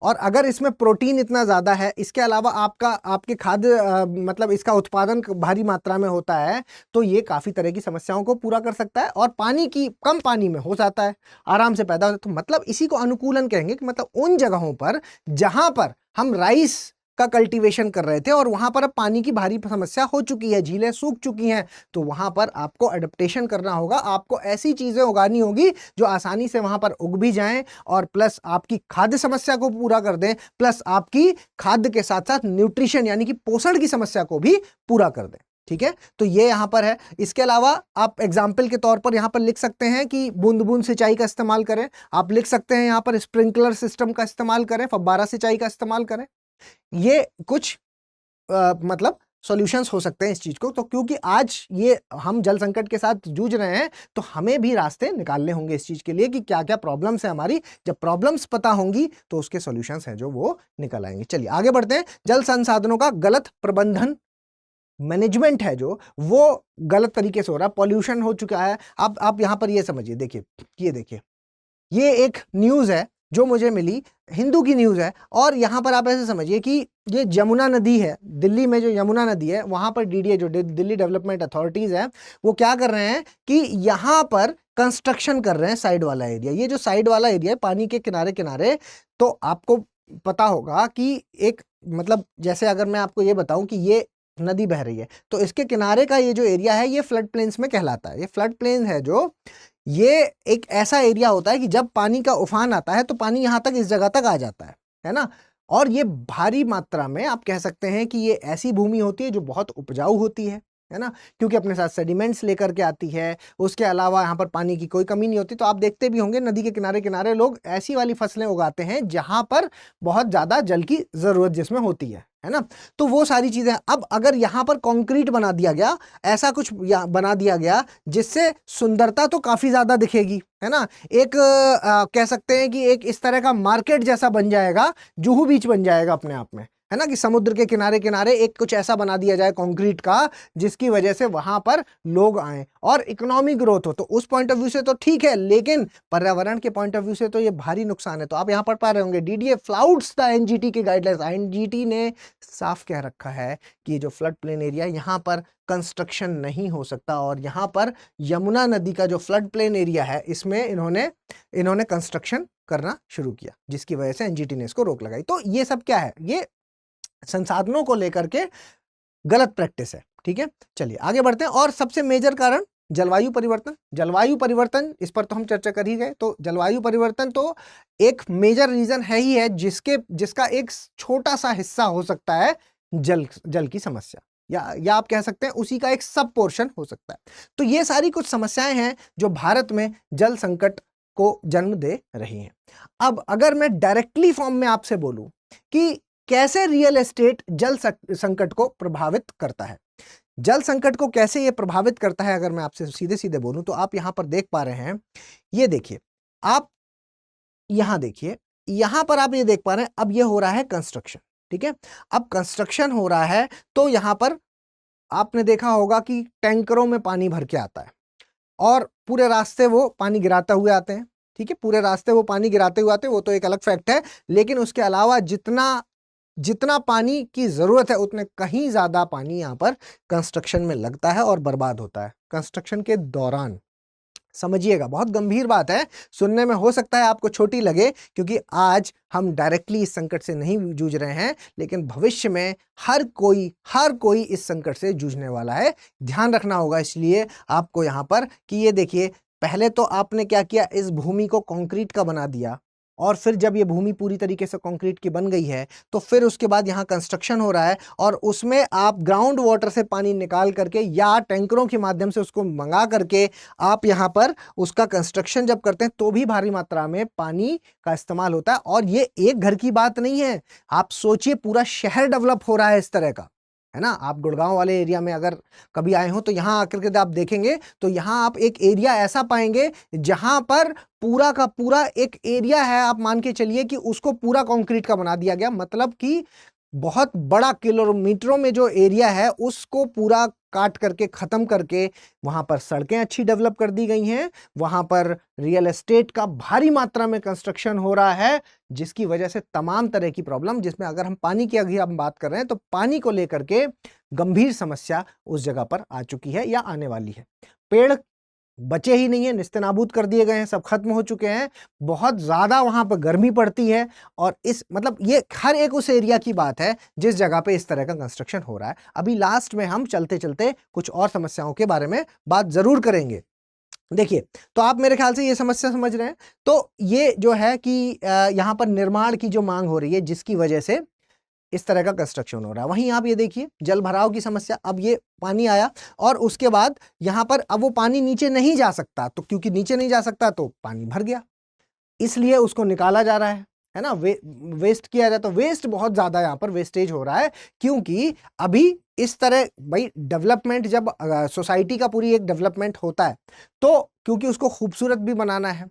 Speaker 2: और अगर इसमें प्रोटीन इतना ज्यादा है, इसके अलावा आपके खाद्य मतलब इसका उत्पादन भारी मात्रा में होता है, तो ये काफी तरह की समस्याओं को पूरा कर सकता है और पानी की कम पानी में हो जाता है, आराम से पैदा होता है। तो मतलब इसी को अनुकूलन कहेंगे कि मतलब उन जगहों पर जहां पर हम राइस का कल्टीवेशन कर रहे थे और वहां पर अब पानी की भारी समस्या हो चुकी है, झीलें सूख चुकी हैं, तो वहां पर आपको एडेप्टेशन करना होगा। आपको ऐसी चीजें उगानी होगी जो आसानी से वहां पर उग भी जाएं और प्लस आपकी खाद्य समस्या को पूरा कर दें, प्लस आपकी खाद्य के साथ साथ न्यूट्रिशन यानी कि पोषण की समस्या को भी पूरा कर दें। ठीक है, तो ये यहां पर है। इसके अलावा आप एग्जाम्पल के तौर पर यहां पर लिख सकते हैं कि बूंद बूंद सिंचाई का इस्तेमाल करें। आप लिख सकते हैं यहां पर स्प्रिंकलर सिस्टम का इस्तेमाल करें, फव्वारा सिंचाई का इस्तेमाल करें। ये कुछ मतलब सॉल्यूशंस हो सकते हैं इस चीज को। तो क्योंकि आज ये हम जल संकट के साथ जूझ रहे हैं, तो हमें भी रास्ते निकालने होंगे इस चीज के लिए कि क्या क्या प्रॉब्लम्स है हमारी। जब प्रॉब्लम्स पता होंगी तो उसके सॉल्यूशंस हैं जो वो निकल आएंगे। चलिए आगे बढ़ते हैं। जल संसाधनों का गलत प्रबंधन, मैनेजमेंट है जो वो गलत तरीके से हो रहा है, पॉल्यूशन हो चुका है। आप यहां पर ये समझिए, देखिए ये देखिए, ये एक न्यूज है जो मुझे मिली, हिंदू की न्यूज है। और यहां पर आप ऐसे समझिए कि ये यमुना नदी है, दिल्ली में जो यमुना नदी है, वहां पर डीडीए जो दिल्ली डेवलपमेंट अथॉरिटीज है, वो क्या कर रहे हैं कि यहां पर कंस्ट्रक्शन कर रहे हैं साइड वाला एरिया। ये जो साइड वाला एरिया है पानी के किनारे किनारे, तो आपको पता होगा कि एक मतलब जैसे अगर मैं आपको ये बताऊं कि ये नदी बह रही है, तो इसके किनारे का ये जो एरिया है ये फ्लड प्लेन्स में कहलाता है। ये फ्लड प्लेन है जो, ये एक ऐसा एरिया होता है कि जब पानी का उफान आता है तो पानी यहां तक, इस जगह तक आ जाता है ना। और ये भारी मात्रा में आप कह सकते हैं कि ये ऐसी भूमि होती है जो बहुत उपजाऊ होती है ना, क्योंकि अपने साथ सेडिमेंट्स लेकर के आती है। उसके अलावा यहाँ पर पानी की कोई कमी नहीं होती। तो आप देखते भी होंगे नदी के किनारे किनारे लोग ऐसी वाली फसलें उगाते हैं जहां पर बहुत ज्यादा जल की जरूरत जिसमें होती है ना। तो वो सारी चीजें, अब अगर यहाँ पर कंक्रीट बना दिया गया, ऐसा कुछ बना दिया गया जिससे सुंदरता तो काफी ज्यादा दिखेगी, है ना। एक कह सकते हैं कि एक इस तरह का मार्केट जैसा बन जाएगा, जुहू बीच बन जाएगा अपने आप में, है ना, कि समुद्र के किनारे किनारे एक कुछ ऐसा बना दिया जाए कंक्रीट का जिसकी वजह से वहां पर लोग आए और इकोनॉमिक ग्रोथ हो। तो उस पॉइंट ऑफ व्यू से तो ठीक है, लेकिन पर्यावरण के पॉइंट ऑफ व्यू से तो ये भारी नुकसान है। तो आप यहां पढ़ पा रहे होंगे, डीडीए फ्लाउट्स द एनजीटी की गाइडलाइंस। एनजीटी ने साफ कह रखा है कि जो फ्लड प्लेन एरिया, यहां पर कंस्ट्रक्शन नहीं हो सकता। और यहां पर यमुना नदी का जो फ्लड प्लेन एरिया है, इसमें इन्होंने कंस्ट्रक्शन करना शुरू किया, जिसकी वजह से एनजीटी ने इसको रोक लगाई। तो ये सब क्या है, ये संसाधनों को लेकर के गलत प्रैक्टिस है। ठीक है, चलिए आगे बढ़ते हैं। और सबसे मेजर कारण जलवायु परिवर्तन। जलवायु परिवर्तन, इस पर तो हम चर्चा कर ही गए। तो जलवायु परिवर्तन तो एक मेजर रीजन है ही है, जिसका एक छोटा सा हिस्सा हो सकता है जल की समस्या, या आप कह सकते हैं उसी का एक सब पोर्शन हो सकता है। तो ये सारी कुछ समस्याएं हैं जो भारत में जल संकट को जन्म दे रही हैं। अब अगर मैं डायरेक्टली फॉर्म में आपसे बोलूं कि कैसे रियल एस्टेट जल संकट को प्रभावित करता है, जल संकट को कैसे ये प्रभावित करता है, अगर मैं आपसे सीधे सीधे बोलूं तो आप यहां पर देख पा रहे हैं, ये देखिए, आप यहां देखिए, यहां पर आप ये देख पा रहे हैं, अब ये हो रहा है कंस्ट्रक्शन। ठीक है, अब कंस्ट्रक्शन हो रहा है तो यहां पर आपने देखा होगा कि टैंकरों में पानी भर के आता है और पूरे रास्ते वो पानी गिराते हुए आते हैं। ठीक है, पूरे रास्ते वो पानी गिराते हुए आते हैं, वो तो एक अलग फैक्ट है। लेकिन उसके अलावा जितना पानी की जरूरत है उतने कहीं ज्यादा पानी यहां पर कंस्ट्रक्शन में लगता है और बर्बाद होता है कंस्ट्रक्शन के दौरान। समझिएगा, बहुत गंभीर बात है। सुनने में हो सकता है आपको छोटी लगे, क्योंकि आज हम डायरेक्टली इस संकट से नहीं जूझ रहे हैं, लेकिन भविष्य में हर कोई इस संकट से जूझने वाला है। ध्यान रखना होगा इसलिए आपको यहाँ पर कि ये देखिए, पहले तो आपने क्या किया, इस भूमि को कंक्रीट का बना दिया, और फिर जब ये भूमि पूरी तरीके से कंक्रीट की बन गई है तो फिर उसके बाद यहाँ कंस्ट्रक्शन हो रहा है, और उसमें आप ग्राउंड वाटर से पानी निकाल करके या टैंकरों के माध्यम से उसको मंगा करके आप यहाँ पर उसका कंस्ट्रक्शन जब करते हैं तो भी भारी मात्रा में पानी का इस्तेमाल होता है। और ये एक घर की बात नहीं है, आप सोचिए पूरा शहर डेवलप हो रहा है इस तरह का, है ना। आप गुड़गांव वाले एरिया में अगर कभी आए हो तो यहाँ आकर के आप देखेंगे तो यहाँ आप एक एरिया ऐसा पाएंगे जहां पर पूरा का पूरा एक एरिया है, आप मान के चलिए कि उसको पूरा कंक्रीट का बना दिया गया। मतलब कि बहुत बड़ा किलोमीटरों में जो एरिया है उसको पूरा काट करके खत्म करके वहां पर सड़कें अच्छी डेवलप कर दी गई हैं, वहां पर रियल एस्टेट का भारी मात्रा में कंस्ट्रक्शन हो रहा है, जिसकी वजह से तमाम तरह की प्रॉब्लम, जिसमें अगर हम पानी की अभी हम बात कर रहे हैं तो पानी को लेकर के गंभीर समस्या उस जगह पर आ चुकी है या आने वाली है। पेड़ बचे ही नहीं है, निस्तेनाबूद कर दिए गए हैं, सब खत्म हो चुके हैं, बहुत ज्यादा वहां पर गर्मी पड़ती है। और इस मतलब ये हर एक उस एरिया की बात है जिस जगह पे इस तरह का कंस्ट्रक्शन हो रहा है। अभी लास्ट में हम चलते चलते कुछ और समस्याओं के बारे में बात जरूर करेंगे। देखिए, तो आप मेरे ख्याल से ये समस्या समझ रहे हैं। तो ये जो है कि यहाँ पर निर्माण की जो मांग हो रही है, जिसकी वजह से इस तरह का कंस्ट्रक्शन हो रहा है। वहीं आप ये देखिए जल भराव की समस्या, अब ये पानी आया और उसके बाद यहाँ पर अब वो पानी नीचे नहीं जा सकता, तो क्योंकि नीचे नहीं जा सकता तो पानी भर गया, इसलिए उसको निकाला जा रहा है ना, वेस्ट किया जाए। तो वेस्ट बहुत ज्यादा यहाँ पर वेस्टेज हो रहा है, क्योंकि अभी इस तरह भाई डेवलपमेंट जब सोसाइटी का पूरी एक डेवलपमेंट होता है तो क्योंकि उसको खूबसूरत भी बनाना है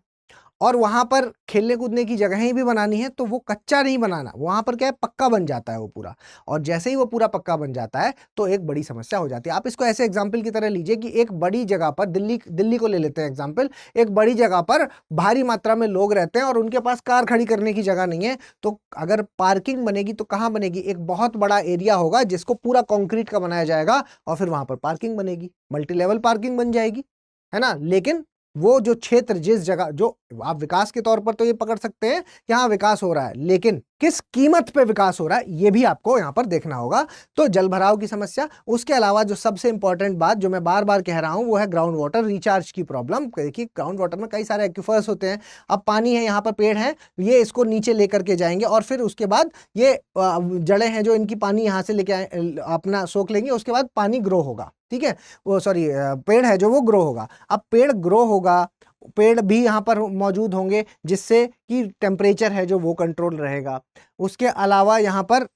Speaker 2: और वहां पर खेलने कूदने की जगहें भी बनानी है, तो वो कच्चा नहीं बनाना, वहां पर क्या है पक्का बन जाता है वो पूरा। और जैसे ही वो पूरा पक्का बन जाता है तो एक बड़ी समस्या हो जाती है। आप इसको ऐसे एग्जाम्पल की तरह लीजिए कि एक बड़ी जगह पर, दिल्ली को ले लेते हैं एग्जाम्पल, एक बड़ी जगह पर भारी मात्रा में लोग रहते हैं और उनके पास कार खड़ी करने की जगह नहीं है, तो अगर पार्किंग बनेगी तो कहाँ बनेगी, एक बहुत बड़ा एरिया होगा जिसको पूरा कॉन्क्रीट का बनाया जाएगा और फिर वहां पर पार्किंग बनेगी, मल्टी लेवल पार्किंग बन जाएगी, है ना। लेकिन वो जो क्षेत्र, जिस जगह, जो आप विकास के तौर पर तो ये पकड़ सकते हैं कि हाँ विकास हो रहा है, लेकिन किस कीमत पे विकास हो रहा है ये भी आपको यहां पर देखना होगा। तो जल भराव की समस्या, उसके अलावा जो सबसे इंपॉर्टेंट बात जो मैं बार बार कह रहा हूं वो है ग्राउंड वाटर रिचार्ज की प्रॉब्लम। देखिए ग्राउंड वाटर में कई सारे एक्विफर्स होते हैं, अब पानी है, यहाँ पर पेड़ है, ये इसको नीचे लेकर के जाएंगे और फिर उसके बाद ये जड़ें हैं जो इनकी पानी यहाँ से लेके अपना सोख लेंगे, उसके बाद पानी ग्रो होगा, ठीक है, वो सॉरी पेड़ है जो वो ग्रो होगा। अब पेड़ ग्रो होगा, पेड़ भी यहाँ पर मौजूद होंगे जिससे कि टेम्परेचर है जो वो कंट्रोल रहेगा। उसके अलावा यहाँ पर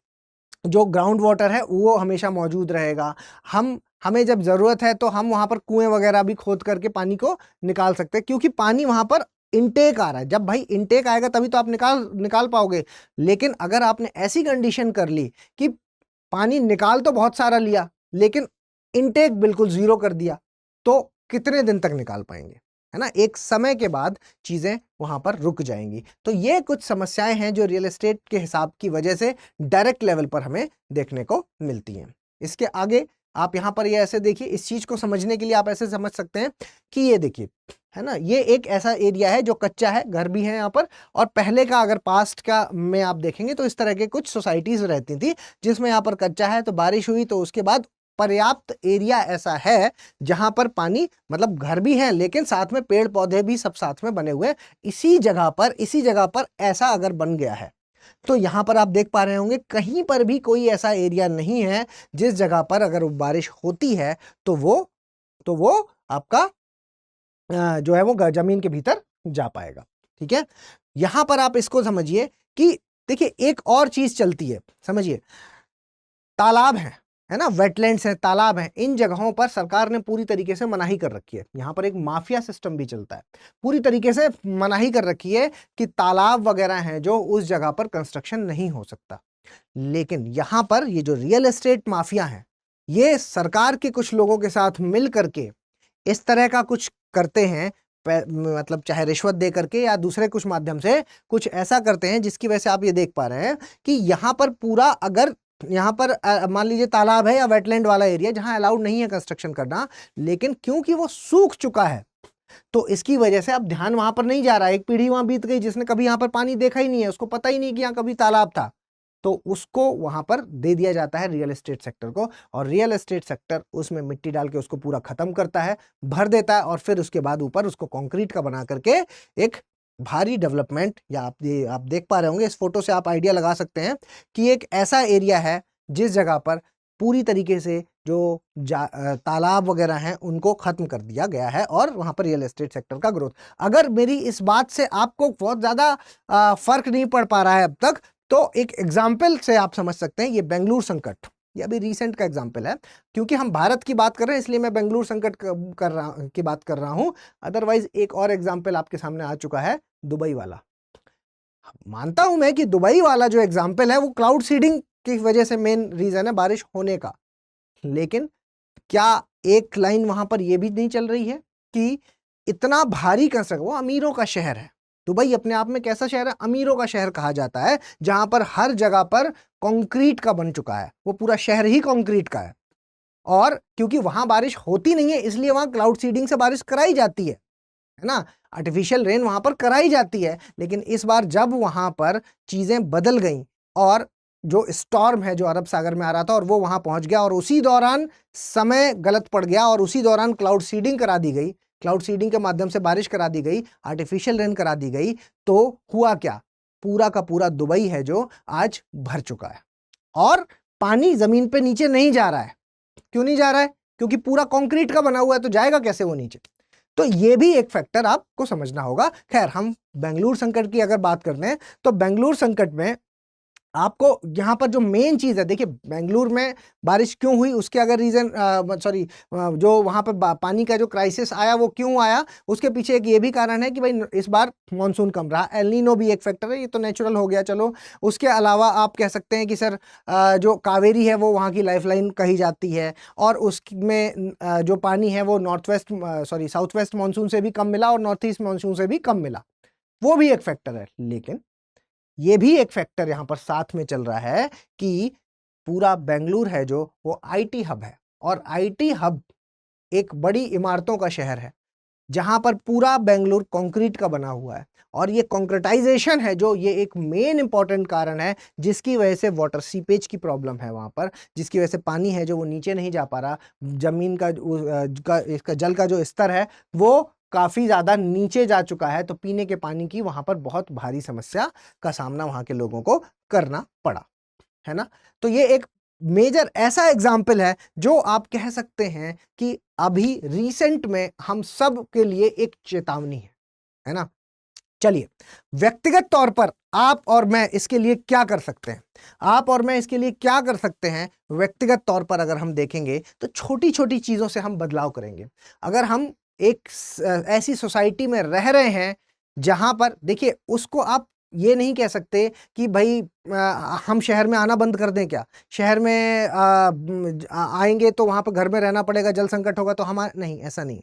Speaker 2: जो ग्राउंड वाटर है वो हमेशा मौजूद रहेगा। हमें जब जरूरत है तो हम वहां पर कुएं वगैरह भी खोद करके पानी को निकाल सकते हैं, क्योंकि पानी वहां पर इनटेक आ रहा है। जब भाई इनटेक आएगा तभी तो आप निकाल पाओगे। लेकिन अगर आपने ऐसी कंडीशन कर ली कि पानी निकाल तो बहुत सारा लिया लेकिन इनटेक बिल्कुल जीरो कर दिया, तो कितने दिन तक निकाल पाएंगे, है ना। एक समय के बाद चीजें वहां पर रुक जाएंगी। तो ये कुछ समस्याएं हैं जो रियल एस्टेट के हिसाब की वजह से डायरेक्ट लेवल पर हमें देखने को मिलती हैं। इसके आगे आप यहाँ पर ये ऐसे देखिए, इस चीज को समझने के लिए आप ऐसे समझ सकते हैं कि ये देखिए, है ना, ये एक ऐसा एरिया है जो कच्चा है, घर भी है यहाँ पर, और पहले का अगर पास्ट का में आप देखेंगे तो इस तरह के कुछ सोसाइटीज रहती थी जिसमें यहाँ पर कच्चा है, तो बारिश हुई तो उसके बाद पर्याप्त एरिया ऐसा है जहां पर पानी, मतलब घर भी है लेकिन साथ में पेड़ पौधे भी सब साथ में बने हुए हैं। इसी जगह पर ऐसा अगर बन गया है तो यहां पर आप देख पा रहे होंगे कहीं पर भी कोई ऐसा एरिया नहीं है जिस जगह पर अगर बारिश होती है तो वो आपका जो है वो जमीन के भीतर जा पाएगा, ठीक है। यहां पर आप इसको समझिए कि देखिए एक और चीज चलती है, समझिए, तालाब है ना, वेटलैंड्स हैं, तालाब हैं, इन जगहों पर सरकार ने पूरी तरीके से मनाही कर रखी है। यहाँ पर एक माफिया सिस्टम भी चलता है, पूरी तरीके से मनाही कर रखी है कि तालाब वगैरह हैं जो उस जगह पर कंस्ट्रक्शन नहीं हो सकता। लेकिन यहाँ पर ये जो रियल एस्टेट माफिया हैं, ये सरकार के कुछ लोगों के साथ मिल करके इस तरह का कुछ करते हैं, मतलब चाहे रिश्वत दे करके या दूसरे कुछ माध्यम से कुछ ऐसा करते हैं जिसकी वजह से आप ये देख पा रहे हैं कि यहाँ पर पूरा, अगर यहाँ पर मान लीजिए तालाब है या वेटलैंड वाला एरिया जहां अलाउड नहीं है कंस्ट्रक्शन करना, लेकिन क्योंकि वो सूख चुका है, तो इसकी वजह से अब ध्यान वहां पर नहीं जा रहा है। एक पीढ़ी वहां बीत गई जिसने कभी यहाँ पर पानी देखा ही नहीं है, उसको पता ही नहीं कि यहाँ कभी तालाब था, तो उसको वहां पर दे दिया जाता है रियल एस्टेट सेक्टर को, और रियल एस्टेट सेक्टर उसमें मिट्टी डाल के उसको पूरा खत्म करता है, भर देता है, और फिर उसके बाद ऊपर उसको कंक्रीट का बना करके एक भारी डेवलपमेंट, या आप देख पा रहे होंगे इस फोटो से, आप आइडिया लगा सकते हैं कि एक ऐसा एरिया है जिस जगह पर पूरी तरीके से जो तालाब वगैरह हैं उनको खत्म कर दिया गया है, और वहां पर रियल एस्टेट सेक्टर का ग्रोथ। अगर मेरी इस बात से आपको बहुत ज्यादा फर्क नहीं पड़ पा रहा है अब तक, तो एक एग्जाम्पल से आप समझ सकते हैं। ये बेंगलुरु संकट, ये अभी रिसेंट का एग्जाम्पल है, क्योंकि हम भारत की बात कर रहे हैं इसलिए मैं बेंगलुरु संकट की बात कर रहा हूं। अदरवाइज एक और एग्जाम्पल आपके सामने आ चुका है, दुबई वाला। मानता हूं मैं कि दुबई वाला जो एग्जाम्पल है वो क्लाउड सीडिंग की वजह से मेन रीजन है बारिश होने का, लेकिन क्या एक लाइन वहां पर यह भी नहीं चल रही है कि इतना भारी कंस्ट्रक्शन, वो अमीरों का शहर है। दुबई अपने आप में कैसा शहर है? अमीरों का शहर कहा जाता है, जहां पर हर जगह पर कंक्रीट का बन चुका है, वो पूरा शहर ही कंक्रीट का है। और क्योंकि वहां बारिश होती नहीं है इसलिए वहां क्लाउड सीडिंग से बारिश कराई जाती है ना, आर्टिफिशियल रेन वहां पर कराई जाती है। लेकिन इस बार जब वहां पर चीजें बदल गई और जो स्टॉर्म है जो अरब सागर में आ रहा था और वो वहां पहुंच गया, और उसी दौरान समय गलत पड़ गया, और उसी दौरान क्लाउड सीडिंग करा दी गई, क्लाउड सीडिंग के माध्यम से बारिश करा दी गई, आर्टिफिशियल रेन करा दी गई, तो हुआ क्या? पूरा का पूरा दुबई है जो आज भर चुका है, और पानी जमीन पे नीचे नहीं जा रहा है। क्यों नहीं जा रहा है? क्योंकि पूरा कंक्रीट का बना हुआ है, तो जाएगा कैसे वो नीचे? तो ये भी एक फैक्टर आपको समझना होगा। खैर, हम बेंगलुरु संकट की अगर बात करते हैं तो बेंगलुरु संकट में आपको यहाँ पर जो मेन चीज है, देखिए बेंगलुरु में बारिश क्यों हुई उसके अगर रीजन जो वहाँ पर पानी का जो क्राइसिस आया वो क्यों आया, उसके पीछे एक ये भी कारण है कि भाई इस बार मानसून कम रहा, एल नीनो भी एक फैक्टर है, ये तो नेचुरल हो गया चलो। उसके अलावा आप कह सकते हैं कि सर जो कावेरी है वो वहाँ की लाइफलाइन कही जाती है, और उसमें जो पानी है वो साउथ वेस्ट मानसून से भी कम मिला और नॉर्थ ईस्ट मानसून से भी कम मिला, वो भी एक फैक्टर है। लेकिन ये भी एक फैक्टर यहां पर साथ में चल रहा है कि पूरा बेंगलुरु है जो वो आईटी हब है, और आईटी हब एक बड़ी इमारतों का शहर है जहां पर पूरा बेंगलुरु कंक्रीट का बना हुआ है, और ये कंक्रीटाइजेशन है जो ये एक मेन इंपॉर्टेंट कारण है जिसकी वजह से वाटर सीपेज की प्रॉब्लम है वहां पर, जिसकी वजह से पानी है जो वो नीचे नहीं जा पा रहा, जमीन इसका जल का जो स्तर है वो काफी ज्यादा नीचे जा चुका है, तो पीने के पानी की वहां पर बहुत भारी समस्या का सामना वहां के लोगों को करना पड़ा, है ना। तो ये एक मेजर ऐसा एग्जाम्पल है जो आप कह सकते हैं कि अभी रिसेंट में हम सब के लिए एक चेतावनी है ना। चलिए, व्यक्तिगत तौर पर आप और मैं इसके लिए क्या कर सकते हैं? आप और मैं इसके लिए क्या कर सकते हैं? व्यक्तिगत तौर पर अगर हम देखेंगे तो छोटी छोटी चीजों से हम बदलाव करेंगे। अगर हम एक ऐसी सोसाइटी में रह रहे हैं जहां पर, देखिए, उसको आप ये नहीं कह सकते कि भाई हम शहर में आना बंद कर दें क्या, शहर में आएंगे तो वहां पर घर में रहना पड़ेगा, जल संकट होगा तो हम नहीं, ऐसा नहीं।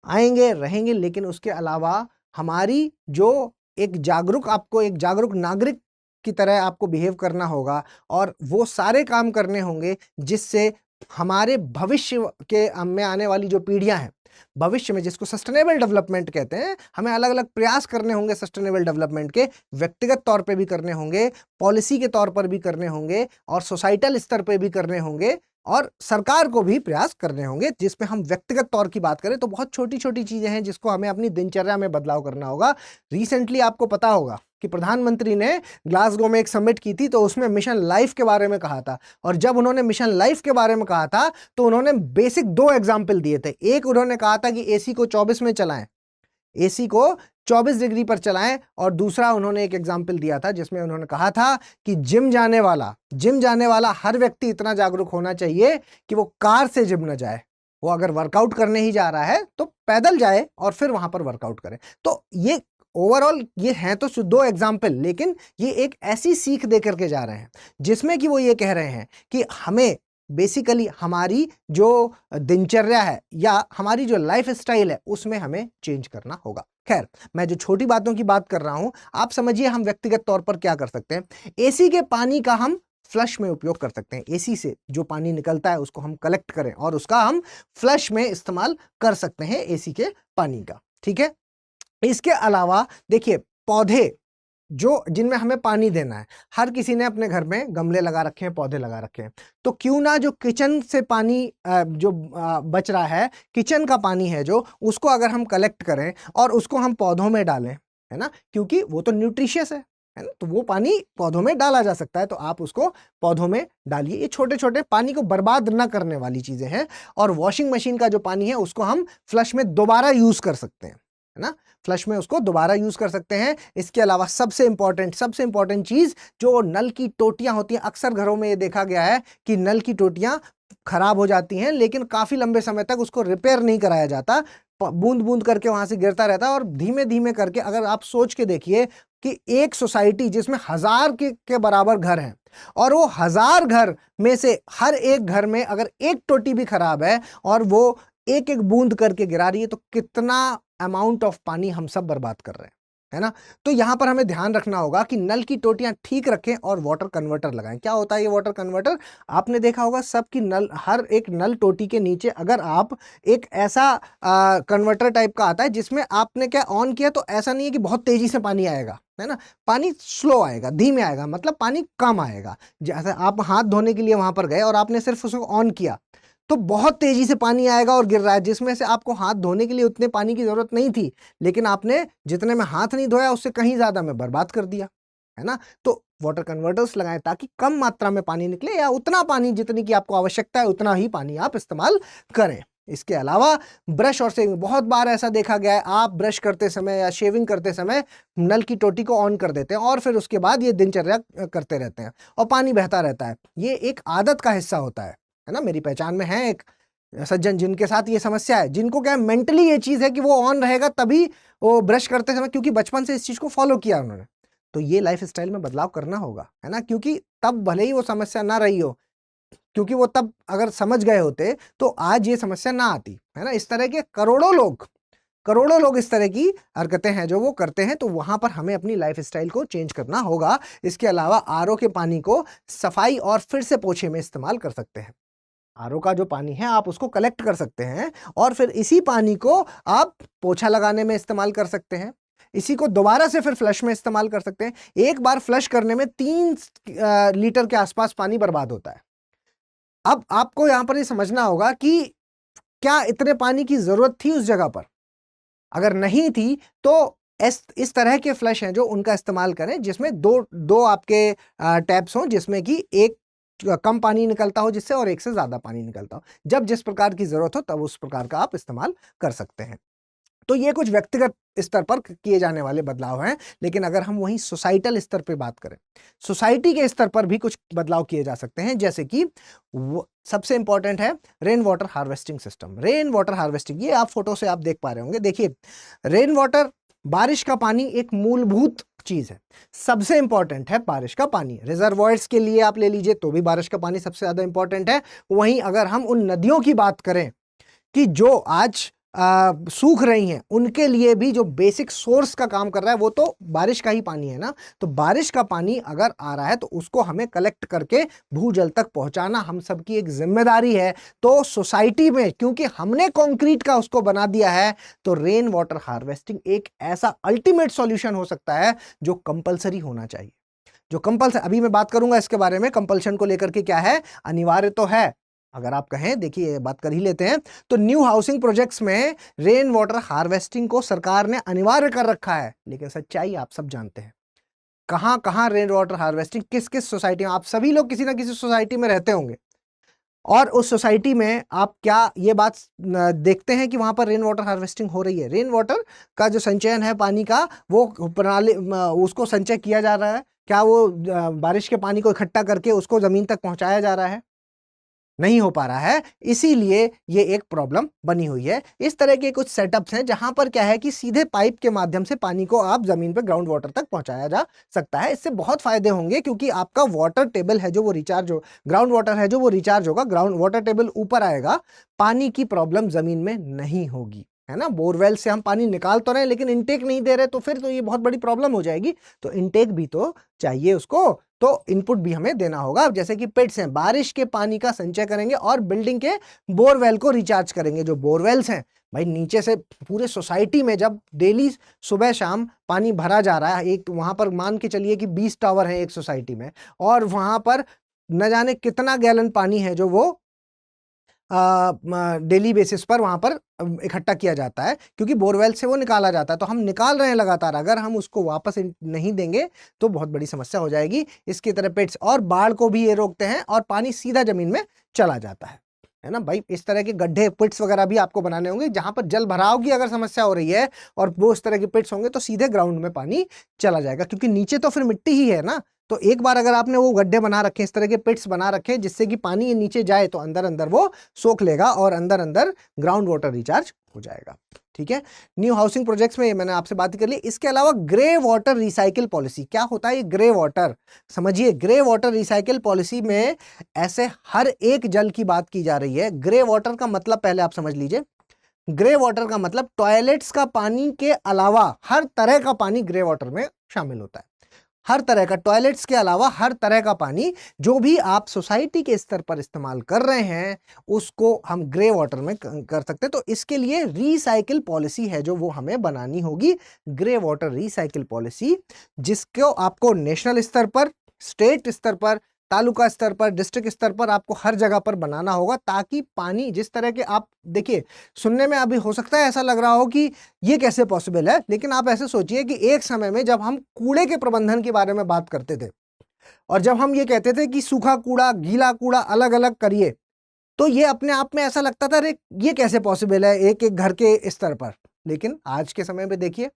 Speaker 2: आएंगे रहेंगे, लेकिन उसके अलावा हमारी जो एक जागरूक नागरिक की तरह आपको बिहेव करना होगा, और वो सारे काम करने होंगे जिससे हमारे भविष्य के में आने वाली जो पीढ़ियां हैं, भविष्य में जिसको सस्टेनेबल डेवलपमेंट कहते हैं, हमें अलग अलग प्रयास करने होंगे सस्टेनेबल डेवलपमेंट के, व्यक्तिगत तौर पे भी करने होंगे, पॉलिसी के तौर पर भी करने होंगे, और सोसाइटल स्तर पे भी करने होंगे, और सरकार को भी प्रयास करने होंगे। जिसमें हम व्यक्तिगत तौर की बात करें तो बहुत छोटी छोटी चीजें हैं जिसको हमें अपनी दिनचर्या में बदलाव करना होगा। रिसेंटली आपको पता होगा कि प्रधानमंत्री ने ग्लासगो में एक समिट की थी, तो उसमें मिशन लाइफ के बारे में कहा था, और जब उन्होंने मिशन लाइफ के बारे में कहा था तो उन्होंने बेसिक 2 एग्जाम्पल दिए थे। एक, उन्होंने कहा था कि एसी को 24 में चलाएं, एसी को 24 डिग्री पर चलाएं, और दूसरा उन्होंने एक एग्जाम्पल दिया था जिसमें उन्होंने कहा था कि जिम जाने वाला हर व्यक्ति इतना जागरूक होना चाहिए कि वो कार से जिम न जाए, वो अगर वर्कआउट करने ही जा रहा है तो पैदल जाए और फिर वहां पर वर्कआउट करे। तो ये ओवरऑल ये हैं तो 2 एग्जाम्पल, लेकिन ये एक ऐसी सीख दे करके जा रहे हैं जिसमें कि वो ये कह रहे हैं कि हमें बेसिकली हमारी जो दिनचर्या है या हमारी जो लाइफ स्टाइल है उसमें हमें चेंज करना होगा। खैर, मैं जो छोटी बातों की बात कर रहा हूं, आप समझिए हम व्यक्तिगत तौर पर क्या कर सकते हैं। एसी के पानी का हम फ्लश में उपयोग कर सकते हैं। एसी से जो पानी निकलता है उसको हम कलेक्ट करें और उसका हम फ्लश में इस्तेमाल कर सकते हैं एसी के पानी का, ठीक है। इसके अलावा देखिए, पौधे जो जिनमें हमें पानी देना है, हर किसी ने अपने घर में गमले लगा रखे हैं, पौधे लगा रखे हैं, तो क्यों ना जो किचन से पानी बच रहा है, किचन का पानी है जो, उसको अगर हम कलेक्ट करें और उसको हम पौधों में डालें, है ना, क्योंकि वो तो न्यूट्रिशियस है ना, तो वो पानी पौधों में डाला जा सकता है, तो आप उसको पौधों में डालिए। ये छोटे छोटे पानी को बर्बाद न करने वाली चीजें हैं। और वॉशिंग मशीन का जो पानी है उसको हम फ्लश में दोबारा यूज कर सकते हैं, है ना, फ्लश में उसको दोबारा यूज कर सकते हैं। इसके अलावा सबसे इंपॉर्टेंट चीज, जो नल की टोटियां होती हैं, अक्सर घरों में ये देखा गया है कि नल की टोटियां खराब हो जाती हैं, लेकिन काफी लंबे समय तक उसको रिपेयर नहीं कराया जाता, बूंद बूंद करके वहां से गिरता रहता है। और धीमे धीमे करके, अगर आप सोच के देखिए कि एक सोसाइटी जिसमें 1000 के बराबर घर हैं, और वो 1000 घर में से हर एक घर में अगर एक टोटी भी खराब है और वो एक एक बूंद करके गिरा रही है, तो कितना अमाउंट ऑफ पानी हम सब बर्बाद कर रहे हैं, है ना। तो यहां पर हमें ध्यान रखना होगा कि नल की टोटियां ठीक रखें और वाटर कन्वर्टर लगाएं। क्या होता है ये वाटर कन्वर्टर? आपने देखा होगा सबकी नल, हर एक नल टोटी के नीचे अगर आप एक ऐसा कन्वर्टर टाइप का आता है जिसमें आपने क्या ऑन किया, तो ऐसा नहीं है कि बहुत तेजी से पानी आएगा, है ना, पानी स्लो आएगा, धीमे आएगा, मतलब पानी कम आएगा। जैसे आप हाथ धोने के लिए वहां पर गए और आपने सिर्फ उसको ऑन किया, तो बहुत तेजी से पानी आएगा और गिर रहा है, जिसमें से आपको हाथ धोने के लिए उतने पानी की जरूरत नहीं थी, लेकिन आपने जितने में हाथ नहीं धोया उससे कहीं ज्यादा में बर्बाद कर दिया, है ना। तो वाटर कन्वर्टर्स लगाएं ताकि कम मात्रा में पानी निकले, या उतना पानी जितनी की आपको आवश्यकता है उतना ही पानी आप इस्तेमाल करें। इसके अलावा ब्रश और शेविंग, बहुत बार ऐसा देखा गया है, आप ब्रश करते समय या शेविंग करते समय नल की टोटी को ऑन कर देते हैं और फिर उसके बाद ये दिनचर्या करते रहते हैं और पानी बहता रहता है। ये एक आदत का हिस्सा होता है ना। मेरी पहचान में है एक सज्जन जिनके साथ ये समस्या है, जिनको क्या मेंटली ये चीज है कि वो ऑन रहेगा तभी वो ब्रश करते समय, क्योंकि बचपन से इस चीज को फॉलो किया उन्होंने। तो ये लाइफ स्टाइल में बदलाव करना होगा, है ना, क्योंकि तब भले ही वो समस्या ना रही हो, क्योंकि वो तब अगर समझ गए होते तो आज ये समस्या ना आती, है ना। इस तरह के करोड़ों लोग इस तरह की हरकतें हैं जो वो करते हैं, तो वहां पर हमें अपनी लाइफ स्टाइल को चेंज करना होगा। इसके अलावा आरओ के पानी को सफाई और फिर से पोछे में इस्तेमाल कर सकते हैं। आरओ का जो पानी है आप उसको कलेक्ट कर सकते हैं और फिर इसी पानी को आप पोछा लगाने में इस्तेमाल कर सकते हैं। इसी को दोबारा से फिर फ्लश में इस्तेमाल कर सकते हैं। एक बार फ्लश करने में 3 लीटर के आसपास पानी बर्बाद होता है। अब आपको यहां पर ये समझना होगा कि क्या इतने पानी की जरूरत थी उस जगह पर? अगर नहीं थी तो इस तरह के फ्लश हैं जो उनका इस्तेमाल करें, जिसमें दो आपके टैप्स हों, जिसमें कि एक कम पानी निकलता हो जिससे और एक से ज्यादा पानी निकलता हो। जब जिस प्रकार की जरूरत हो तब उस प्रकार का आप इस्तेमाल कर सकते हैं। तो ये कुछ व्यक्तिगत स्तर पर किए जाने वाले बदलाव हैं, लेकिन अगर हम वहीं सोसाइटल स्तर पे बात करें, सोसाइटी के स्तर पर भी कुछ बदलाव किए जा सकते हैं, जैसे कि सबसे इंपॉर्टेंट है rain water harvesting system. Rain water harvesting, ये आप फोटो से आप देख पा रहे होंगे। देखिए, रेन वाटर, बारिश का पानी एक मूलभूत चीज है, सबसे इंपॉर्टेंट है बारिश का पानी। रिजर्वॉयर्स के लिए आप ले लीजिए तो भी बारिश का पानी सबसे ज्यादा इंपॉर्टेंट है। वहीं अगर हम उन नदियों की बात करें कि जो आज सूख रही हैं, उनके लिए भी जो बेसिक सोर्स का काम कर रहा है वो तो बारिश का ही पानी है ना। तो बारिश का पानी अगर आ रहा है तो उसको हमें कलेक्ट करके भूजल तक पहुंचाना हम सबकी एक जिम्मेदारी है। तो सोसाइटी में क्योंकि हमने कंक्रीट का उसको बना दिया है, तो रेन वाटर हार्वेस्टिंग एक ऐसा अल्टीमेट सॉल्यूशन हो सकता है जो कंपलसरी होना चाहिए। जो कंपल्सरी, अभी मैं बात करूंगा इसके बारे में, कंपल्शन को लेकर के क्या है, अनिवार्य तो है। अगर आप कहें, देखिए बात कर ही लेते हैं, तो न्यू हाउसिंग प्रोजेक्ट्स में रेन वाटर हार्वेस्टिंग को सरकार ने अनिवार्य कर रखा है, लेकिन सच्चाई आप सब जानते हैं। कहां कहां रेन वाटर हार्वेस्टिंग, किस किस सोसाइटी में, आप सभी लोग किसी ना किसी सोसाइटी में रहते होंगे, और उस सोसाइटी में आप क्या ये बात देखते हैं कि वहां पर रेन वाटर हार्वेस्टिंग हो रही है? रेन वाटर का जो संचयन है पानी का, वो प्रणाली, उसको संचय किया जा रहा है क्या? वो बारिश के पानी को इकट्ठा करके उसको जमीन तक पहुंचाया जा रहा है? नहीं हो पा रहा है, इसीलिए ये एक प्रॉब्लम बनी हुई है। इस तरह के कुछ सेटअप्स हैं जहां पर क्या है कि सीधे पाइप के माध्यम से पानी को आप जमीन पर ग्राउंड वाटर तक पहुंचाया जा सकता है। इससे बहुत फायदे होंगे, क्योंकि आपका वाटर टेबल है जो वो रिचार्ज हो, ग्राउंड वाटर है जो वो रिचार्ज होगा, ग्राउंड वाटर टेबल ऊपर आएगा, पानी की प्रॉब्लम जमीन में नहीं होगी। है ना। बोरवेल से हम पानी निकाल तो रहे हैं लेकिन इनटेक नहीं दे रहे, तो फिर तो ये बहुत बड़ी प्रॉब्लम हो जाएगी। तो इनटेक भी तो चाहिए उसको, तो इनपुट भी हमें देना होगा। जैसे कि पिट्स हैं, बारिश के पानी का संचय करेंगे और बिल्डिंग के बोरवेल को रिचार्ज करेंगे। जो बोरवेल्स हैं भाई, नीचे से पूरे सोसाइटी में जब डेली सुबह शाम पानी भरा जा रहा है, एक वहां पर मान के चलिए कि 20 टावर है एक सोसाइटी में, और वहां पर न जाने कितना गैलन पानी है जो वो डेली बेसिस पर वहां पर इकट्ठा किया जाता है, क्योंकि बोरवेल से वो निकाला जाता है। तो हम निकाल रहे हैं लगातार, अगर हम उसको वापस नहीं देंगे तो बहुत बड़ी समस्या हो जाएगी। इसकी तरह पेट्स और बाढ़ को भी ये रोकते हैं और पानी सीधा जमीन में चला जाता है ना भाई। इस तरह के गड्ढे पिट्स वगैरह भी आपको बनाने होंगे जहां पर जल भराव की अगर समस्या हो रही है और वो इस तरह के पिट्स होंगे तो सीधे ग्राउंड में पानी चला जाएगा, क्योंकि नीचे तो फिर मिट्टी ही है ना। तो एक बार अगर आपने वो गड्ढे बना रखे, इस तरह के पिट्स बना रखे जिससे कि पानी नीचे जाए, तो अंदर अंदर वो सोख लेगा और अंदर अंदर ग्राउंड वाटर रिचार्ज हो जाएगा। ठीक है, न्यू हाउसिंग प्रोजेक्ट्स में ये मैंने आपसे बात कर ली। इसके अलावा ग्रे वाटर रिसाइकिल पॉलिसी, क्या होता है ये ग्रे वाटर, समझिए। ग्रे वाटर रिसाइकिल पॉलिसी में ऐसे हर एक जल की बात की जा रही है। ग्रे वाटर का मतलब पहले आप समझ लीजिए। ग्रे वाटर का मतलब टॉयलेट्स का पानी के अलावा हर तरह का पानी ग्रे वाटर में शामिल होता है। हर तरह का, टॉयलेट्स के अलावा हर तरह का पानी जो भी आप सोसाइटी के स्तर पर इस्तेमाल कर रहे हैं उसको हम ग्रे वाटर में कर सकते हैं। तो इसके लिए रिसाइकिल पॉलिसी है जो वो हमें बनानी होगी, ग्रे वाटर रिसाइकिल पॉलिसी, जिसको आपको नेशनल स्तर पर, स्टेट स्तर पर, तालुका स्तर पर, डिस्ट्रिक्ट स्तर पर आपको हर जगह पर बनाना होगा, ताकि पानी जिस तरह के, आप देखिए सुनने में अभी हो सकता है ऐसा लग रहा हो कि ये कैसे पॉसिबल है, लेकिन आप ऐसे सोचिए कि एक समय में जब हम कूड़े के प्रबंधन के बारे में बात करते थे और जब हम ये कहते थे कि सूखा कूड़ा, गीला कूड़ा अलग अलग करिए, तो ये अपने आप में ऐसा लगता था अरे ये कैसे पॉसिबल है एक एक घर के स्तर पर। लेकिन आज के समय में देखिए,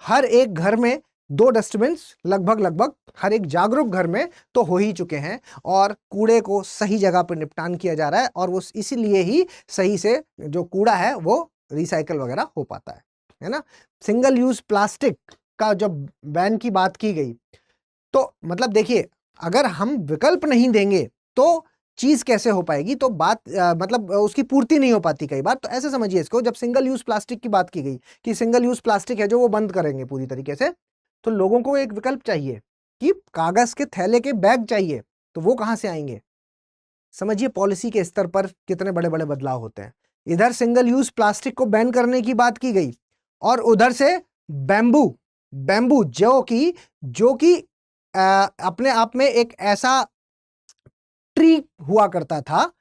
Speaker 2: हर एक घर में 2 डस्टबिन लगभग हर एक जागरूक घर में तो हो ही चुके हैं, और कूड़े को सही जगह पर निपटान किया जा रहा है, और वो इसीलिए ही सही से जो कूड़ा है वो रिसाइकल वगैरह हो पाता है ना। सिंगल यूज प्लास्टिक का जब बैन की बात की गई, तो मतलब देखिए, अगर हम विकल्प नहीं देंगे तो चीज कैसे हो पाएगी, तो बात मतलब उसकी पूर्ति नहीं हो पाती कई बार। तो ऐसे समझिए इसको, जब सिंगल यूज प्लास्टिक की बात की गई कि सिंगल यूज प्लास्टिक है जो वो बंद करेंगे पूरी तरीके से, तो लोगों को एक विकल्प चाहिए कि कागज के थैले के बैग चाहिए, तो वो कहां से आएंगे। समझिए पॉलिसी के स्तर पर कितने बड़े बड़े बदलाव होते हैं। इधर सिंगल यूज प्लास्टिक को बैन करने की बात की गई, और उधर से बैम्बू जो कि अपने आप में एक ऐसा ट्री हुआ करता था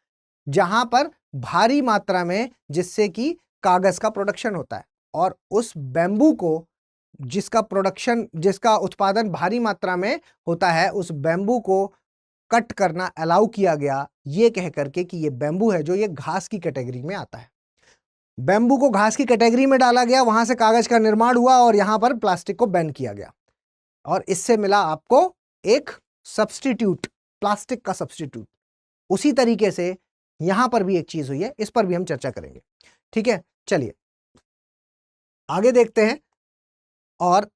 Speaker 2: जहां पर भारी मात्रा में, जिससे कि कागज का प्रोडक्शन होता है, और उस बैम्बू को जिसका उत्पादन भारी मात्रा में होता है, उस बैम्बू को कट करना अलाउ किया गया, ये कह करके कि ये बैम्बू है जो ये घास की कैटेगरी में आता है। बैम्बू को घास की कैटेगरी में डाला गया, वहां से कागज का निर्माण हुआ और यहां पर प्लास्टिक को बैन किया गया, और इससे मिला आपको एक सब्स्टिट्यूट, प्लास्टिक का सब्स्टिट्यूट। उसी तरीके से यहां पर भी एक चीज हुई है, इस पर भी हम चर्चा करेंगे। ठीक है, चलिए आगे देखते हैं, और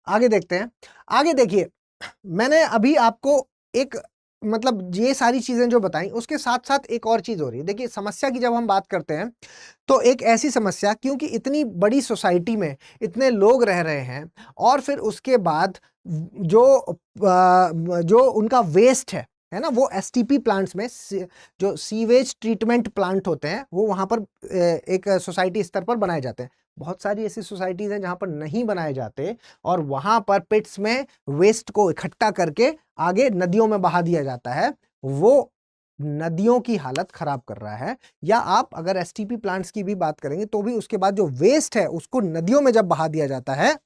Speaker 2: आगे देखिए, मैंने अभी आपको एक, मतलब ये सारी चीजें जो बताई, उसके साथ साथ एक और चीज हो रही है। देखिए, समस्या की जब हम बात करते हैं तो एक ऐसी समस्या, क्योंकि इतनी बड़ी सोसाइटी में इतने लोग रह रहे हैं, और फिर उसके बाद जो उनका वेस्ट है ना, वो एसटीपी प्लांट्स में, जो सीवेज ट्रीटमेंट प्लांट होते हैं, वो वहां पर एक सोसाइटी स्तर पर बनाए जाते हैं। बहुत सारी ऐसी सोसाइटीज हैं जहां पर नहीं बनाए जाते, और वहां पर पिट्स में वेस्ट को इकट्ठा करके आगे नदियों में बहा दिया जाता है। वो नदियों की हालत खराब कर रहा है। या आप अगर एसटीपी प्लांट्स की भी बात करेंगे तो भी उसके बाद जो वेस्ट है उसको नदियों में जब बहा दिया जाता है,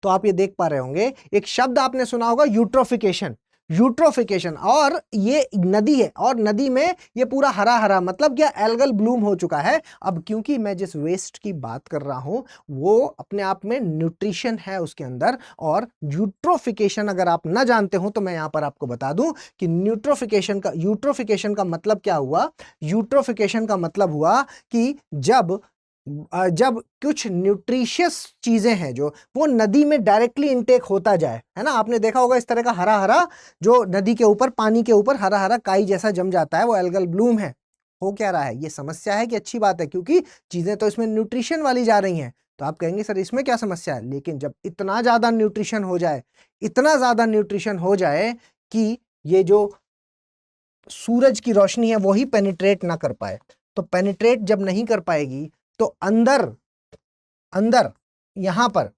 Speaker 2: तो आप ये देख पा रहे होंगे, एक शब्द आपने सुना होगा, यूट्रोफिकेशन। और ये नदी है, और नदी में ये पूरा हरा हरा, मतलब क्या, एल्गल ब्लूम हो चुका है। अब क्योंकि मैं जिस वेस्ट की बात कर रहा हूं वो अपने आप में न्यूट्रिशन है उसके अंदर, और यूट्रोफिकेशन अगर आप ना जानते हो तो मैं यहां पर आपको बता दूं कि यूट्रोफिकेशन का मतलब क्या हुआ। यूट्रोफिकेशन का मतलब हुआ कि जब कुछ न्यूट्रिशियस चीजें हैं जो वो नदी में डायरेक्टली इनटेक होता जाए, है ना। आपने देखा होगा इस तरह का हरा हरा जो नदी के ऊपर, पानी के ऊपर हरा हरा काई जैसा जम जाता है, वो एल्गल ब्लूम है, हो क्या रहा है, ये समस्या है कि अच्छी बात है? क्योंकि चीजें तो इसमें न्यूट्रिशन वाली जा रही हैं। तो आप कहेंगे सर इसमें क्या समस्या है, लेकिन जब इतना ज्यादा न्यूट्रिशन हो जाए, इतना ज्यादा न्यूट्रिशन हो जाए कि ये जो सूरज की रोशनी है वही पेनिट्रेट ना कर पाए, तो पेनिट्रेट जब नहीं कर पाएगी तो अंदर अंदर यहां पर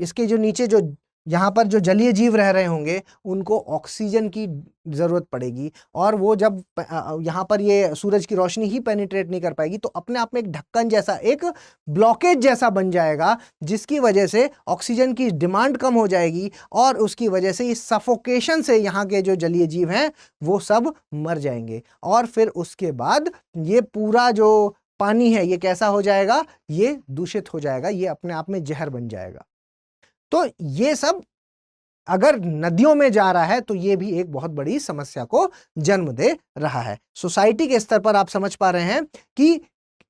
Speaker 2: इसके जो नीचे जो यहाँ पर जो जलीय जीव रह रहे होंगे उनको ऑक्सीजन की जरूरत पड़ेगी, और वो जब यहाँ पर ये सूरज की रोशनी ही पेनिट्रेट नहीं कर पाएगी तो अपने आप में एक ढक्कन जैसा, एक ब्लॉकेज जैसा बन जाएगा, जिसकी वजह से ऑक्सीजन की डिमांड कम हो जाएगी और उसकी वजह से इस सफोकेशन से यहाँ के जो जलीय जीव हैं वो सब मर जाएंगे। और फिर उसके बाद ये पूरा जो पानी है ये कैसा हो जाएगा, ये दूषित हो जाएगा, ये अपने आप में जहर बन जाएगा। तो ये सब अगर नदियों में जा रहा है तो ये भी एक बहुत बड़ी समस्या को जन्म दे रहा है। सोसाइटी के स्तर पर आप समझ पा रहे हैं कि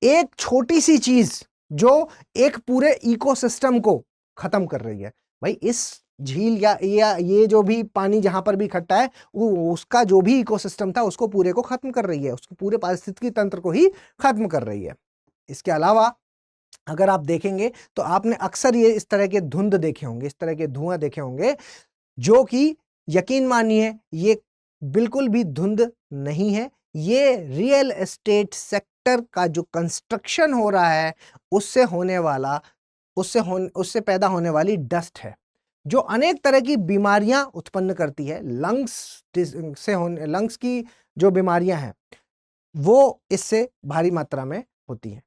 Speaker 2: एक छोटी सी चीज जो एक पूरे इकोसिस्टम को खत्म कर रही है। भाई इस झील या ये जो भी पानी जहां पर भी इकट्ठा है वो उसका जो भी इकोसिस्टम था उसको पूरे को खत्म कर रही है, उसको पूरे पारिस्थितिकी तंत्र को ही खत्म कर रही है। इसके अलावा अगर आप देखेंगे तो आपने अक्सर ये इस तरह के धुंध देखे होंगे, इस तरह के धुआं देखे होंगे, जो कि यकीन मानिए ये बिल्कुल भी धुंध नहीं है, ये रियल एस्टेट सेक्टर का जो कंस्ट्रक्शन हो रहा है उससे होने वाला उससे पैदा होने वाली डस्ट है, जो अनेक तरह की बीमारियां उत्पन्न करती है। लंग्स की जो बीमारियां हैं वो इससे भारी मात्रा में होती हैं।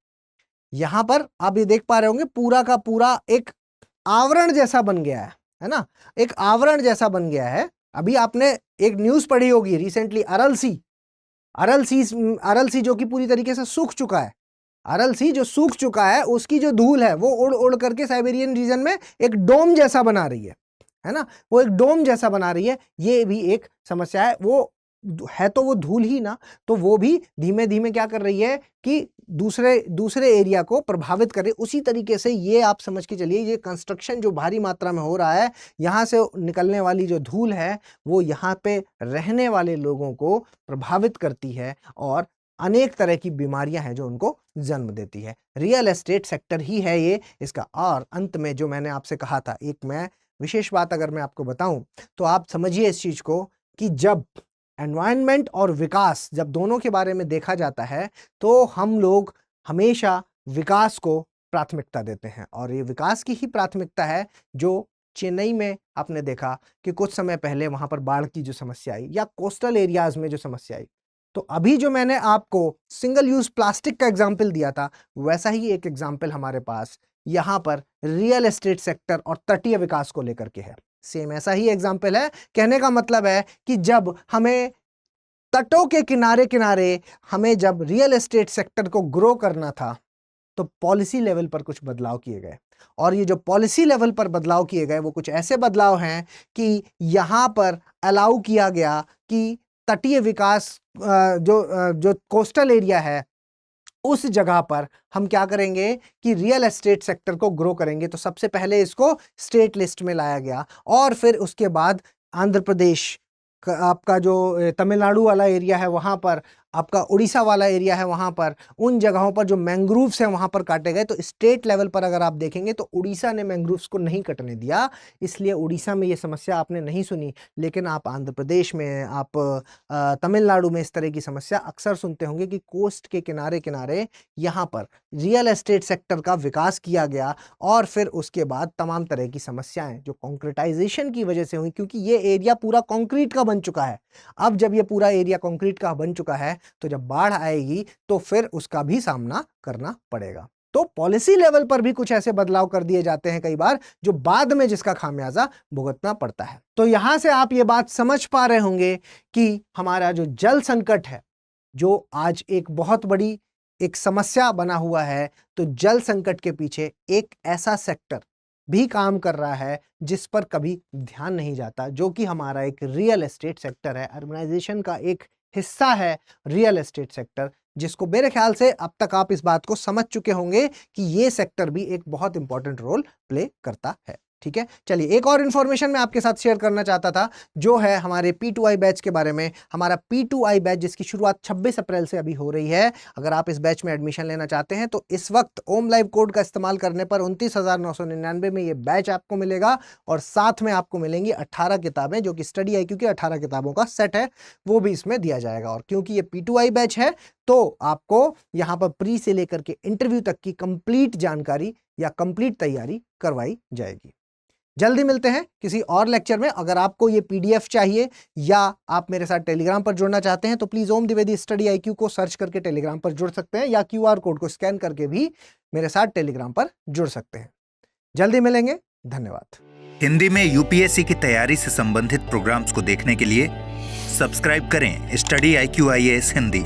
Speaker 2: यहां पर आप ये देख पा रहे होंगे पूरा का पूरा एक आवरण जैसा बन गया है ना, एक आवरण जैसा बन गया है। अभी आपने एक न्यूज पढ़ी होगी रिसेंटली, अरल सी जो कि पूरी तरीके से सूख चुका है, अरल सी जो सूख चुका है उसकी जो धूल है वो उड़ उड़ करके साइबेरियन रीजन में एक डोम जैसा बना रही है ना, वो एक डोम जैसा बना रही है। ये भी एक समस्या है। वो है तो वो धूल ही ना, तो वो भी धीमे धीमे क्या कर रही है कि दूसरे एरिया को प्रभावित करे। उसी तरीके से ये आप समझ के चलिए, ये कंस्ट्रक्शन जो भारी मात्रा में हो रहा है, यहाँ से निकलने वाली जो धूल है वो यहाँ पे रहने वाले लोगों को प्रभावित करती है और अनेक तरह की बीमारियां हैं जो उनको जन्म देती है। रियल एस्टेट सेक्टर ही है ये इसका। और अंत में जो मैंने आपसे कहा था, एक मैं विशेष बात अगर मैं आपको बताऊं तो आप समझिए इस चीज को कि जब एनवायरनमेंट और विकास, जब दोनों के बारे में देखा जाता है तो हम लोग हमेशा विकास को प्राथमिकता देते हैं, और ये विकास की ही प्राथमिकता है जो चेन्नई में आपने देखा कि कुछ समय पहले वहां पर बाढ़ की जो समस्या आई या कोस्टल एरियाज में जो समस्या आई। तो अभी जो मैंने आपको सिंगल यूज प्लास्टिक का एग्जाम्पल दिया था, वैसा ही एक एग्जाम्पल हमारे पास यहां पर रियल एस्टेट सेक्टर और तटीय विकास को लेकर के है। सेम ऐसा ही एग्जाम्पल है। कहने का मतलब है कि जब हमें तटों के किनारे किनारे हमें जब रियल एस्टेट सेक्टर को ग्रो करना था तो पॉलिसी लेवल पर कुछ बदलाव किए गए, और ये जो पॉलिसी लेवल पर बदलाव किए गए वो कुछ ऐसे बदलाव हैं कि यहां पर अलाउ किया गया कि तटीय विकास जो कोस्टल एरिया है उस जगह पर हम क्या करेंगे कि रियल एस्टेट सेक्टर को ग्रो करेंगे। तो सबसे पहले इसको स्टेट लिस्ट में लाया गया, और फिर उसके बाद आंध्र प्रदेश आपका जो तमिलनाडु वाला एरिया है वहां पर, आपका उड़ीसा वाला एरिया है वहां पर, उन जगहों पर जो मैंग्रोव्स हैं वहां पर काटे गए। तो स्टेट लेवल पर अगर आप देखेंगे तो उड़ीसा ने मैंग्रोव्स को नहीं कटने दिया, इसलिए उड़ीसा में ये समस्या आपने नहीं सुनी। लेकिन आप आंध्र प्रदेश में, आप तमिलनाडु में इस तरह की समस्या अक्सर सुनते होंगे कि कोस्ट के किनारे किनारे यहाँ पर रियल एस्टेट सेक्टर का विकास किया गया, और फिर उसके बाद तमाम तरह की समस्याएं जो कॉन्क्रीटाइजेशन की वजह से हुई, क्योंकि ये एरिया पूरा कॉन्क्रीट का बन चुका है। अब जब ये पूरा एरिया कॉन्क्रीट का बन चुका है तो जब बाढ़ आएगी तो फिर उसका भी सामना करना पड़ेगा। तो पॉलिसी लेवल पर भी कुछ ऐसे बदलाव कर दिए जाते हैं कई बार, जो बाद में जिसका खामियाजा भुगतना पड़ता है। तो यहां से आप ये बात समझ पा रहे होंगे कि हमारा जो जल संकट है, जो आज एक बहुत बड़ी एक समस्या बना हुआ है, तो जल संकट के पीछे एक ऐसा सेक्टर भी काम कर रहा है जिस पर कभी ध्यान नहीं जाता, जो कि हमारा एक रियल एस्टेट सेक्टर है। अर्बनाइजेशन का एक हिस्सा है रियल एस्टेट सेक्टर, जिसको मेरे ख्याल से अब तक आप इस बात को समझ चुके होंगे कि ये सेक्टर भी एक बहुत इंपॉर्टेंट रोल प्ले करता है। ठीक है, चलिए एक और इन्फॉर्मेशन मैं आपके साथ शेयर करना चाहता था, जो है हमारे P2I बैच के बारे में। हमारा P2I बैच जिसकी शुरुआत 26 अप्रैल से अभी हो रही है, अगर आप इस बैच में एडमिशन लेना चाहते हैं तो इस वक्त ओम लाइव कोड का इस्तेमाल करने पर 29,999 में ये बैच आपको मिलेगा, और साथ में आपको मिलेंगी 18 किताबें, जो कि स्टडी IQ की 18 किताबों का सेट है, वो भी इसमें दिया जाएगा। और क्योंकि ये P2I बैच है तो आपको यहाँ पर प्री से लेकर के इंटरव्यू तक की कंप्लीट जानकारी या कंप्लीट तैयारी करवाई जाएगी। जल्दी मिलते हैं किसी और लेक्चर में। अगर आपको ये PDF चाहिए या आप मेरे साथ टेलीग्राम पर जुड़ना चाहते हैं तो please Om Dwivedi study IQ को सर्च करके टेलीग्राम पर जुड़ सकते हैं, या QR कोड को स्कैन करके भी मेरे साथ टेलीग्राम पर जुड़ सकते हैं। जल्दी मिलेंगे, धन्यवाद।
Speaker 1: हिंदी में UPSC की तैयारी से संबंधित प्रोग्राम्स को देखने के लिए सब्सक्राइब करें स्टडी IQ IAS हिंदी।